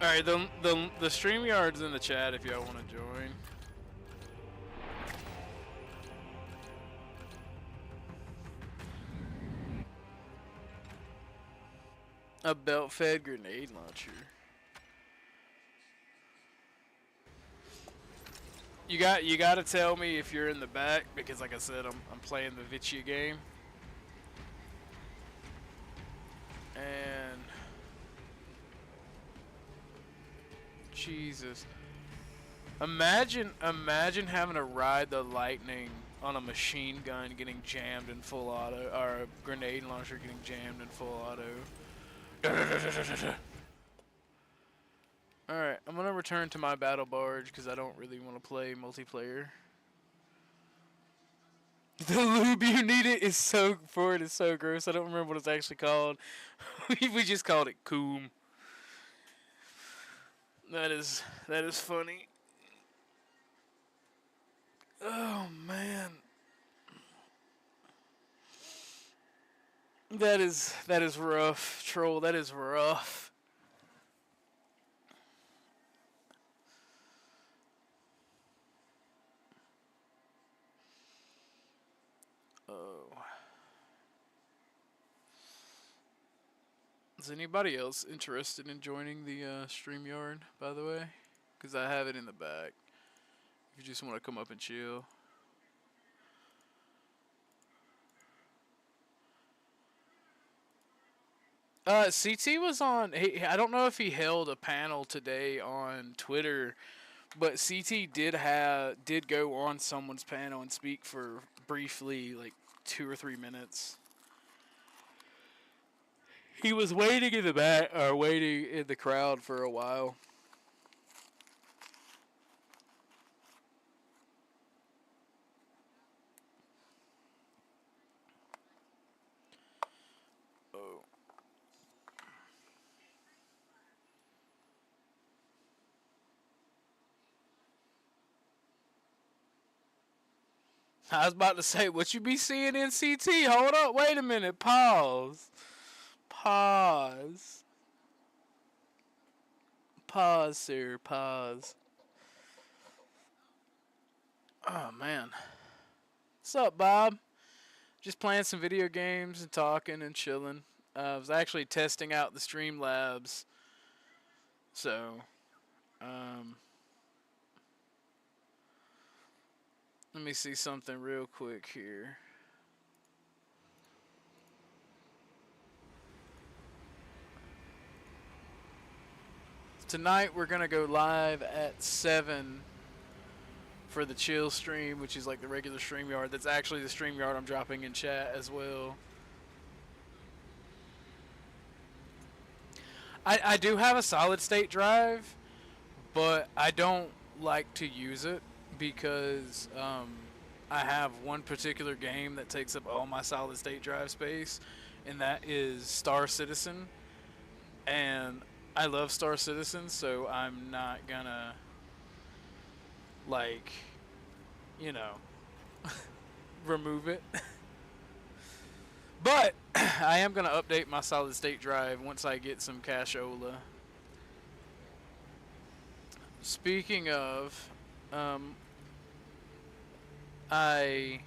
Alright, the StreamYard's in the chat if y'all want to join. A belt-fed grenade launcher. You got to tell me if you're in the back because, like I said, I'm playing the Vicia game. And Jesus, imagine having to ride the lightning on a machine gun getting jammed in full auto, or a grenade launcher getting jammed in full auto. Alright, I'm gonna return to my battle barge because I don't really want to play multiplayer. The lube you need it is so for it is so gross. I don't remember what it's actually called. We just called it coom. That is funny. Oh man. That is rough, troll. That is rough. Oh. Is anybody else interested in joining the StreamYard, by the way? Because I have it in the back. If you just want to come up and chill. CT was on. I don't know if he held a panel today on Twitter, but CT did go on someone's panel and speak for briefly, like 2 or 3 minutes. He was waiting in the back, or waiting in the crowd for a while. I was about to say, what you be seeing in CT? Hold up, wait a minute, pause. Pause, sir, pause. Oh, man. What's up, Bob? Just playing some video games and talking and chilling. I was actually testing out the Streamlabs. So, let me see something real quick here. Tonight we're going to go live at 7 for the chill stream, which is like the regular StreamYard. That's actually the StreamYard I'm dropping in chat as well. I do have a solid state drive, but I don't like to use it because I have one particular game that takes up all my solid state drive space, and that is Star Citizen. And I love Star Citizen, so I'm not gonna, like, you know, remove it. But I am gonna update my solid state drive once I get some cashola. Speaking of, I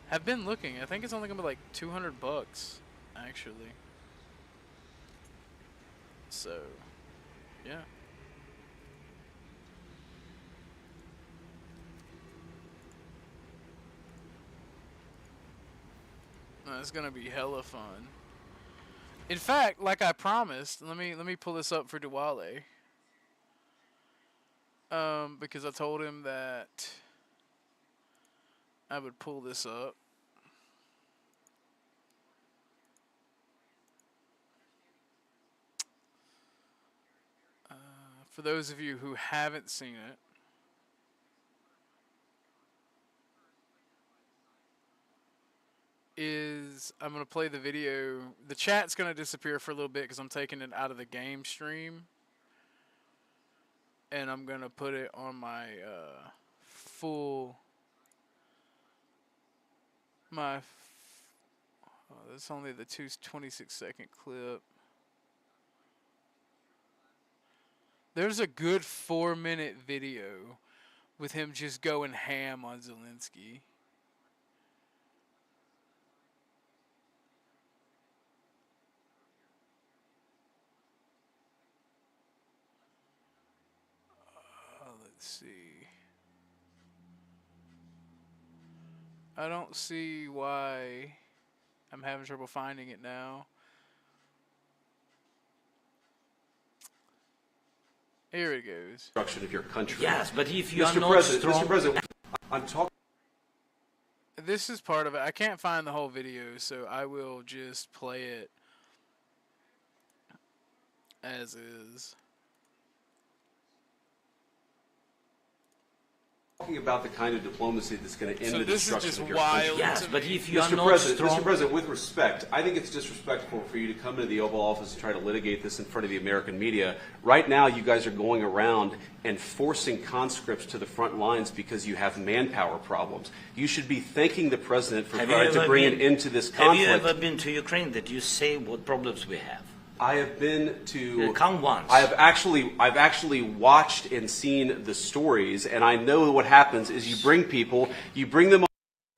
have been looking. I think it's only gonna be like $200, actually. So, yeah. It's gonna be hella fun. In fact, like I promised, let me pull this up for Duwale. Because I told him that I would pull this up. For those of you who haven't seen it, I'm going to play the video. The chat's going to disappear for a little bit because I'm taking it out of the game stream. And I'm going to put it on my full... that's only the 26-second clip. There's a good 4-minute video with him just going ham on Zelensky. Let's see. I don't see why I'm having trouble finding it now. Here it goes. Destruction of your country. Yes, but if you are not strong... Mr. President, I'm talking... This is part of it. I can't find the whole video, so I will just play it as is. Talking about the kind of diplomacy that's going to end the destruction of your country. Yes, but if you are not strong... Mr. President, with respect, I think it's disrespectful for you to come into the Oval Office and try to litigate this in front of the American media. Right now, you guys are going around and forcing conscripts to the front lines because you have manpower problems. You should be thanking the President for trying to bring an end to this conflict. Have you ever been to Ukraine that you say what problems we have? I have been to... Come once. I've actually watched and seen the stories, and I know what happens is you bring people, you bring them...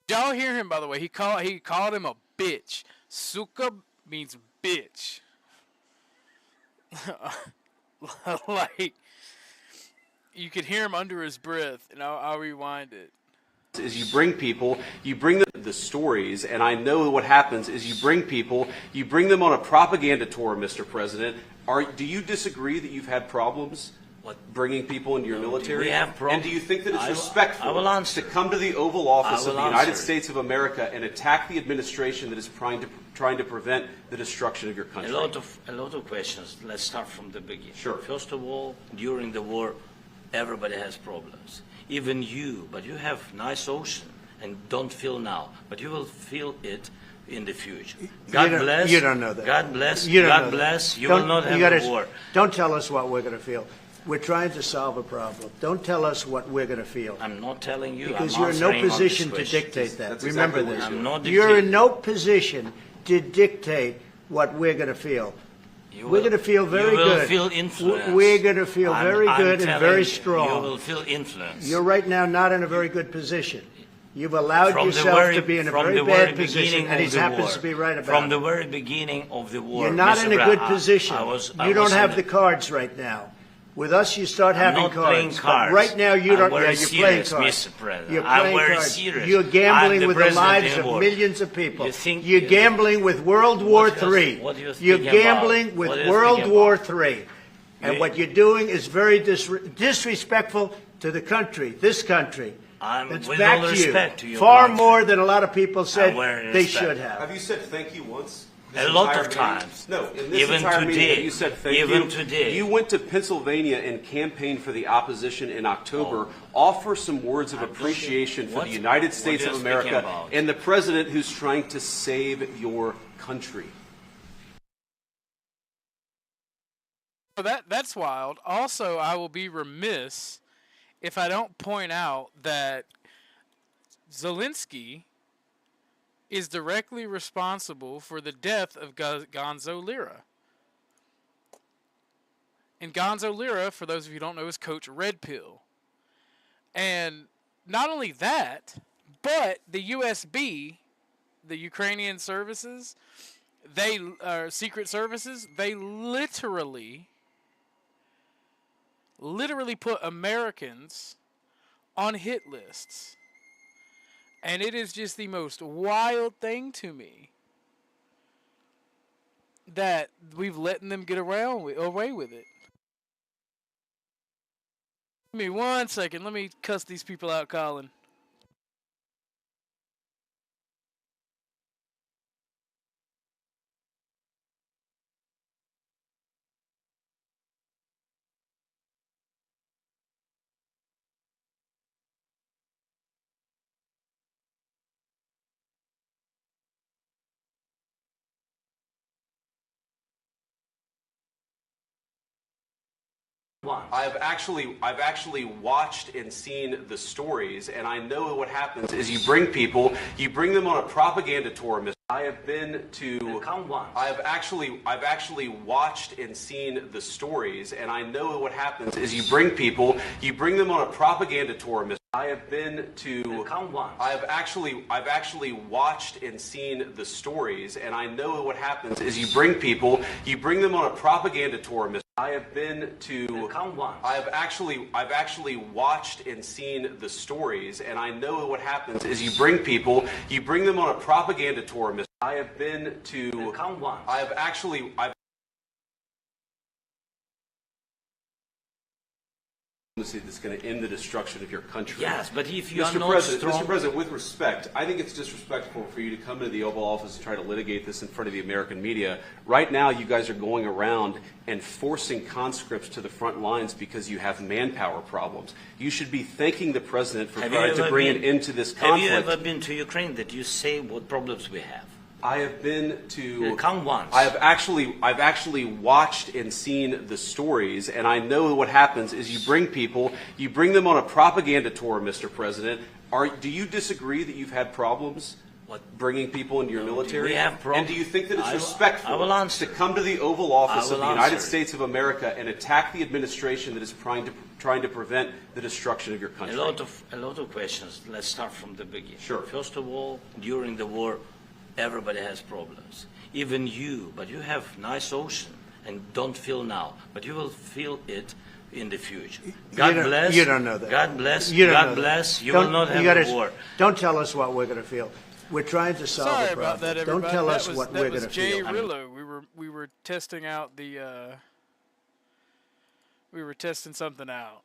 Y'all hear him, by the way. He called him a bitch. Suka means bitch. Like, you could hear him under his breath, and I'll rewind it. Is you bring people, you bring them the stories, and I know what happens is you bring people, you bring them on a propaganda tour, Mr. President. Do you disagree that you've had problems bringing people into your military? We have problems. And do you think that it's respectful to come to the Oval Office of the United States of America and attack the administration that is trying to prevent the destruction of your country? A lot of questions. Let's start from the beginning. Sure. First of all, during the war, everybody has problems. Even you, but you have nice ocean, and don't feel now, but you will feel it in the future. You God don't- bless. you don't know that. God bless. You don't know God that. bless. You Don't- will not you have gotta- a war. Don't tell us what we're going to feel. We're trying to solve a problem. Don't tell us what we're going to feel. I'm not telling you. Because I'm you're in no answering on this position to question. dictate that. That's Remember exactly what this. I'm not You're in dictating. no position to dictate what we're going to feel. You We're will- going to feel very you will good. feel influence. We're going to feel I'm- very I'm good and telling very you, strong. You will feel influence. You're right now not in a very good position. You've allowed From the yourself very- to be in a from very the very bad position, beginning and he of the happens war. to be right about From it. the very beginning of the war. You're not Mr. in a Brown, good position. I You don't was have in the cards right now. With us, you start I'm having not cards. playing But cards. right now, you I'm don't. very Yeah, you're playing serious, cards. Mr. President. You're I'm playing very cards. serious. You're gambling I'm with the president lives in of war. millions of people. You think- You're gambling with World War What do you- III. what do you You're think about? gambling with What do you World think War about? III. And You- what you're doing is very disrespectful to the country, this country. That's with back all to you. respect to your Far country. more than a lot of people said I'm wearing they respect. should have. Have you said thank you once? A lot entire of meeting? times. No, in this Even entire meeting, today. have you said thank Even you? today. You went to Pennsylvania and campaigned for the opposition in October. Offer some words of appreciation for What- the United what States are of you America speaking about? and the president who's trying to save your country. That's wild. Also, I will be remiss if I don't point out that Zelensky is directly responsible for the death of Gonzo Lira. And Gonzo Lira, for those of you who don't know, is Coach Red Pill. And not only that, but the USB, the Ukrainian services, they secret services, they literally put Americans on hit lists. And it is just the most wild thing to me that we've letting them get away with it. Give me 1 second. Let me cuss these people out, Colin. I've actually watched and seen the stories, and I know what happens is you bring them on a propaganda tour. I have been to. I've actually watched and seen the stories, and I know what happens is you bring them on a propaganda tour. I have been to. I've actually watched and seen the stories, and I know what happens is you bring them on a propaganda tour. I have been to. I've actually watched and seen the stories, and I know what happens is you bring them on a propaganda tour. I have been to. I've that's going to end the destruction of your country. Yes, but if you are Mr. not President, strong... Mr. President, with respect, I think it's disrespectful for you to come into the Oval Office and try to litigate this in front of the American media. Right now, you guys are going around and forcing conscripts to the front lines because you have manpower problems. You should be thanking the President for trying to bring an end to this conflict. Have you ever been to Ukraine that you say what problems we have? I have been to. Come once. I've actually watched and seen the stories, and I know what happens is you bring them on a propaganda tour, Mr. President. Do you disagree that you've had problems bringing people into your military? We have problems. And do you think that it's respectful to come to the Oval Office of the United States of America and attack the administration that is trying to prevent the destruction of your country? A lot of questions. Let's start from the beginning. Sure. First of all, during the war, everybody has problems. Even you, but you have nice ocean and don't feel now, but you will feel it in the future. God bless. You don't know that. God bless. You don't God know bless. that. You will not have a war. Don't tell us what we're going to feel. We're trying to solve Sorry a problem. about that, everybody. Don't tell us what we're going to Jay feel. Rillo. We were testing out the. We were testing something out.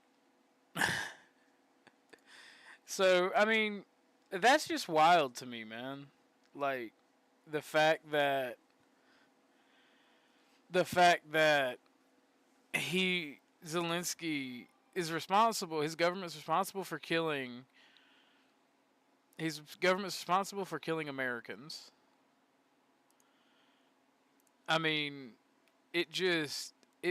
So I mean, that's just wild to me, man. Like the fact that Zelensky is responsible, his government's responsible for killing His government's responsible for killing Americans. I mean, it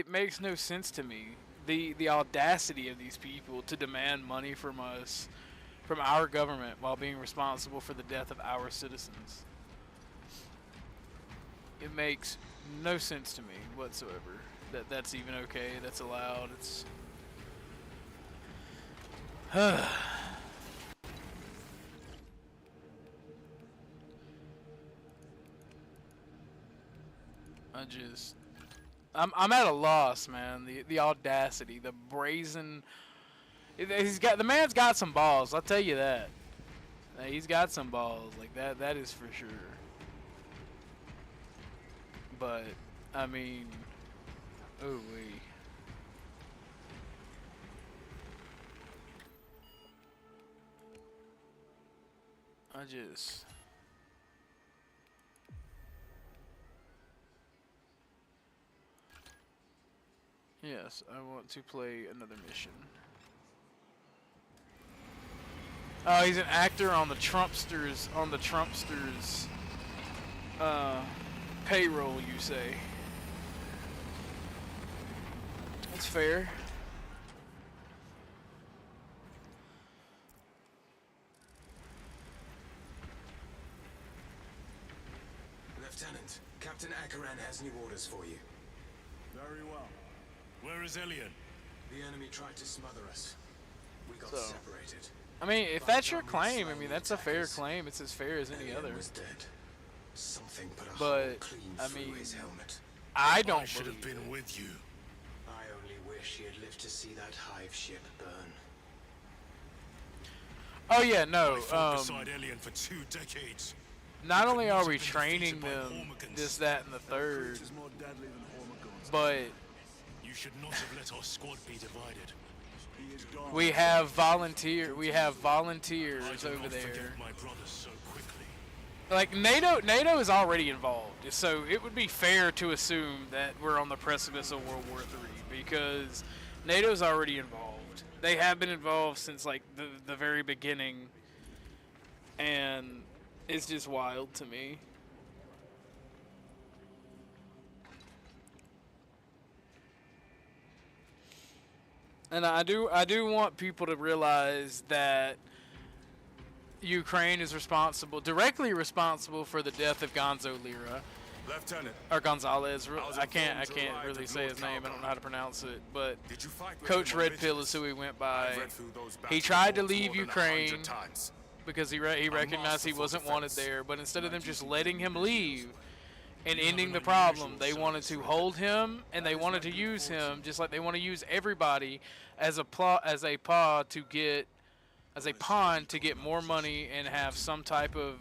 makes no sense to me. The audacity of these people to demand money from us, from our government, while being responsible for the death of our citizens. It makes no sense to me whatsoever. That's even okay. That's allowed. It's I'm at a loss, man. The audacity, the brazen. The man's got some balls. I'll tell you that. He's got some balls, like that. That is for sure. But I mean, oh wait. Yes, I want to play another mission. Oh, he's an actor on the Trumpsters, payroll, you say. That's fair. Lieutenant, Captain Akaran has new orders for you. Very well. Where is Elian? The enemy tried to smother us. We got So, separated. I mean, if that's your claim, I mean, that's a fair claim. It's as fair as any other. Was dead. Something put a hole But, clean I through mean, his helmet. I don't should have believe been it. with you. I only wish he had lived to see that hive ship burn. Oh yeah, no. I fought beside Elian for 2 decades. Not only are we training them, this, that, and the third, but You should not have let our squad be divided. we have volunteers I do over not there. forget my brothers so quickly. Like NATO is already involved, so it would be fair to assume that we're on the precipice of World War III because NATO's already involved. They have been involved since like the very beginning, and it's just wild to me. And I do want people to realize that Ukraine is directly responsible for the death of Gonzo Lira. Lieutenant. Or Gonzalez. I can't really say his name. I don't know how to pronounce it. But Coach Red Pill is who he went by. He tried to leave Ukraine because he recognized he wasn't wanted there. But instead of them just letting him leave and ending the problem, they wanted to hold him and they wanted to use him just like they want to use everybody as a pawn to get more money and have some type of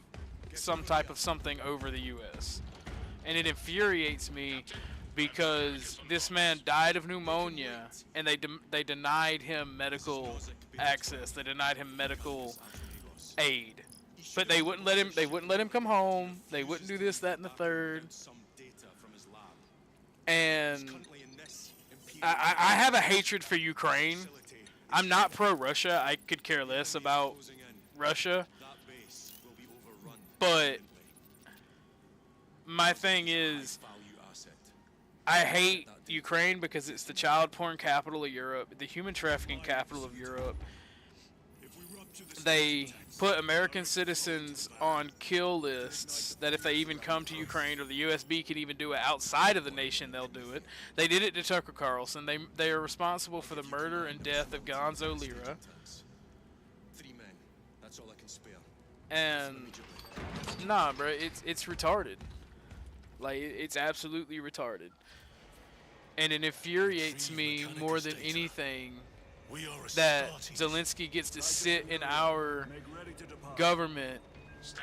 something over the U.S. And it infuriates me because this man died of pneumonia and they denied him medical access. They denied him medical aid. But they wouldn't let him come home. They wouldn't do this, that, and the third. And I have a hatred for Ukraine. I'm not pro-Russia. I could care less about Russia. But my thing is, I hate Ukraine because it's the child porn capital of Europe, the human trafficking capital of Europe. They put American citizens on kill lists that if they even come to Ukraine or the USB can even do it outside of the nation, they'll do it. They did it to Tucker Carlson. They are responsible for the murder and death of Gonzo Lira. 3 men. That's all I can spare. And nah, bro, it's retarded. Like it's absolutely retarded. And it infuriates me more than anything that Zelensky gets to sit in our government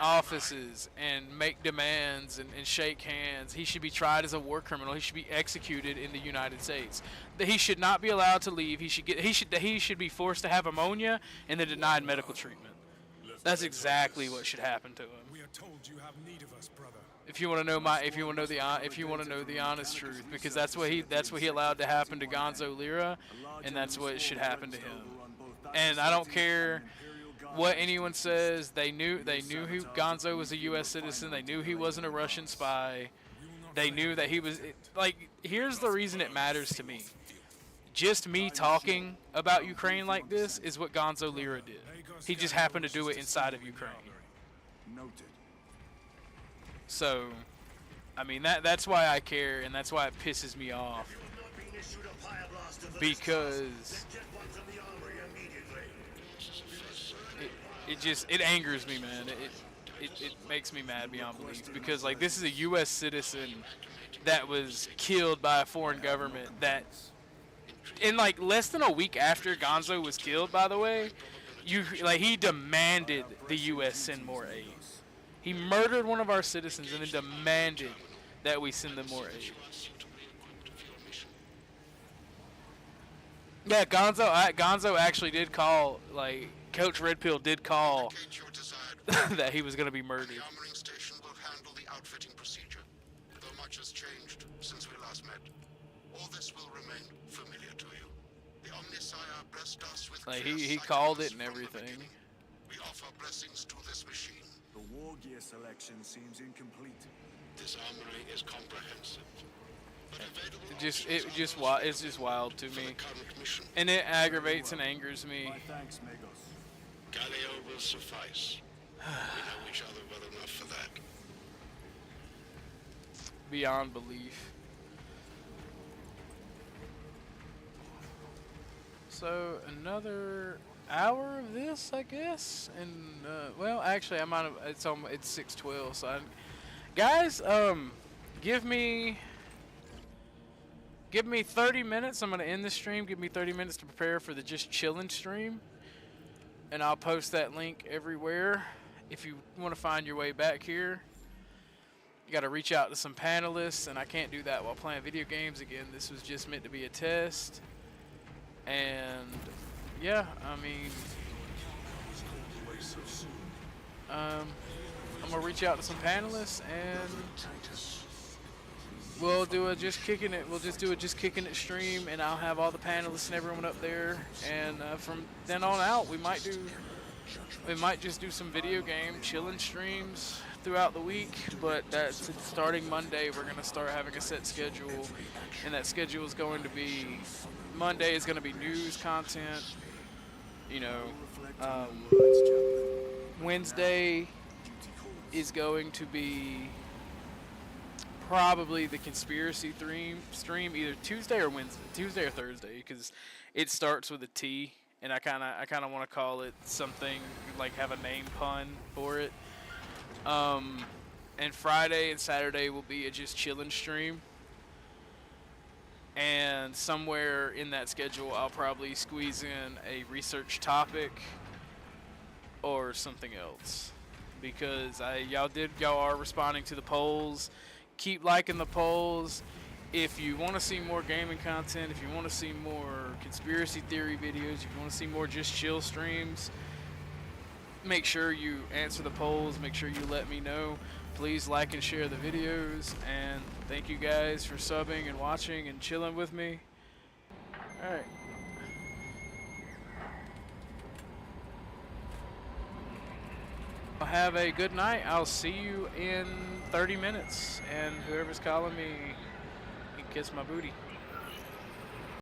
offices and make demands and shake hands. He should be tried as a war criminal. He should be executed in the United States. He should not be allowed to leave. He should be forced to have ammonia and then denied medical treatment. That's exactly what should happen to him. We are told you have need of us, brother. If you want to know the honest truth, because that's what he allowed to happen to Gonzo Lira, and that's what should happen to him. And I don't care what anyone says, they knew who Gonzo was a U.S. citizen. They knew he wasn't a Russian spy. They knew that he was like. Here's the reason it matters to me. Just me talking about Ukraine like this is what Gonzo Lira did. He just happened to do it inside of Ukraine. Noted. So, I mean that's why I care, and that's why it pisses me off. Because it angers me, man. It makes me mad beyond belief, because like this is a U.S. citizen that was killed by a foreign government that, in like less than a week after Gonzo was killed, by the way, he demanded the U.S. send more aid. He murdered one of our citizens and then demanded that we send them more aid. Yeah, Gonzo actually did call, like, Coach Red Pill did call that he was going to be murdered. The armoring station will handle the outfitting procedure, though much has changed since we last met. All this will remain familiar to you. The Omnisire blessed us with like he called it and everything. We offer blessings to this machine. The war gear selection seems incomplete. This armory is comprehensive. It's just wild to me, and it aggravates and angers me. My thanks, Magos. Galileo will suffice. We know each other well enough for that. Beyond belief. So another hour of this, I guess, and well, actually, it's 6:12. So, guys, give me 30 minutes. I'm gonna end the stream. Give me 30 minutes to prepare for the Just Chillin' stream, and I'll post that link everywhere. If you want to find your way back here, you got to reach out to some panelists, and I can't do that while playing video games. Again, this was just meant to be a test, and yeah, I mean, I'm gonna reach out to some panelists, and we'll do a just kicking it. We'll just do a just kicking it stream, and I'll have all the panelists and everyone up there. And from then on out, we might just do some video game chilling streams throughout the week. But that's starting Monday. We're gonna start having a set schedule, and that schedule is going to be Monday is going to be news content. You know, Wednesday is going to be probably the conspiracy stream, either Tuesday or Thursday, because it starts with a T, and I kind of want to call it something like have a name pun for it. And Friday and Saturday will be a just chillin' stream, and somewhere in that schedule I'll probably squeeze in a research topic or something else, because y'all are responding to the polls. Keep liking the polls. If you want to see more gaming content, if you want to see more conspiracy theory videos, if you want to see more just chill streams, make sure you answer the polls. Make sure you let me know. Please like and share the videos, and thank you guys for subbing and watching and chilling with me. All right. Have a good night. I'll see you in 30 minutes, and whoever's calling me, he can kiss my booty.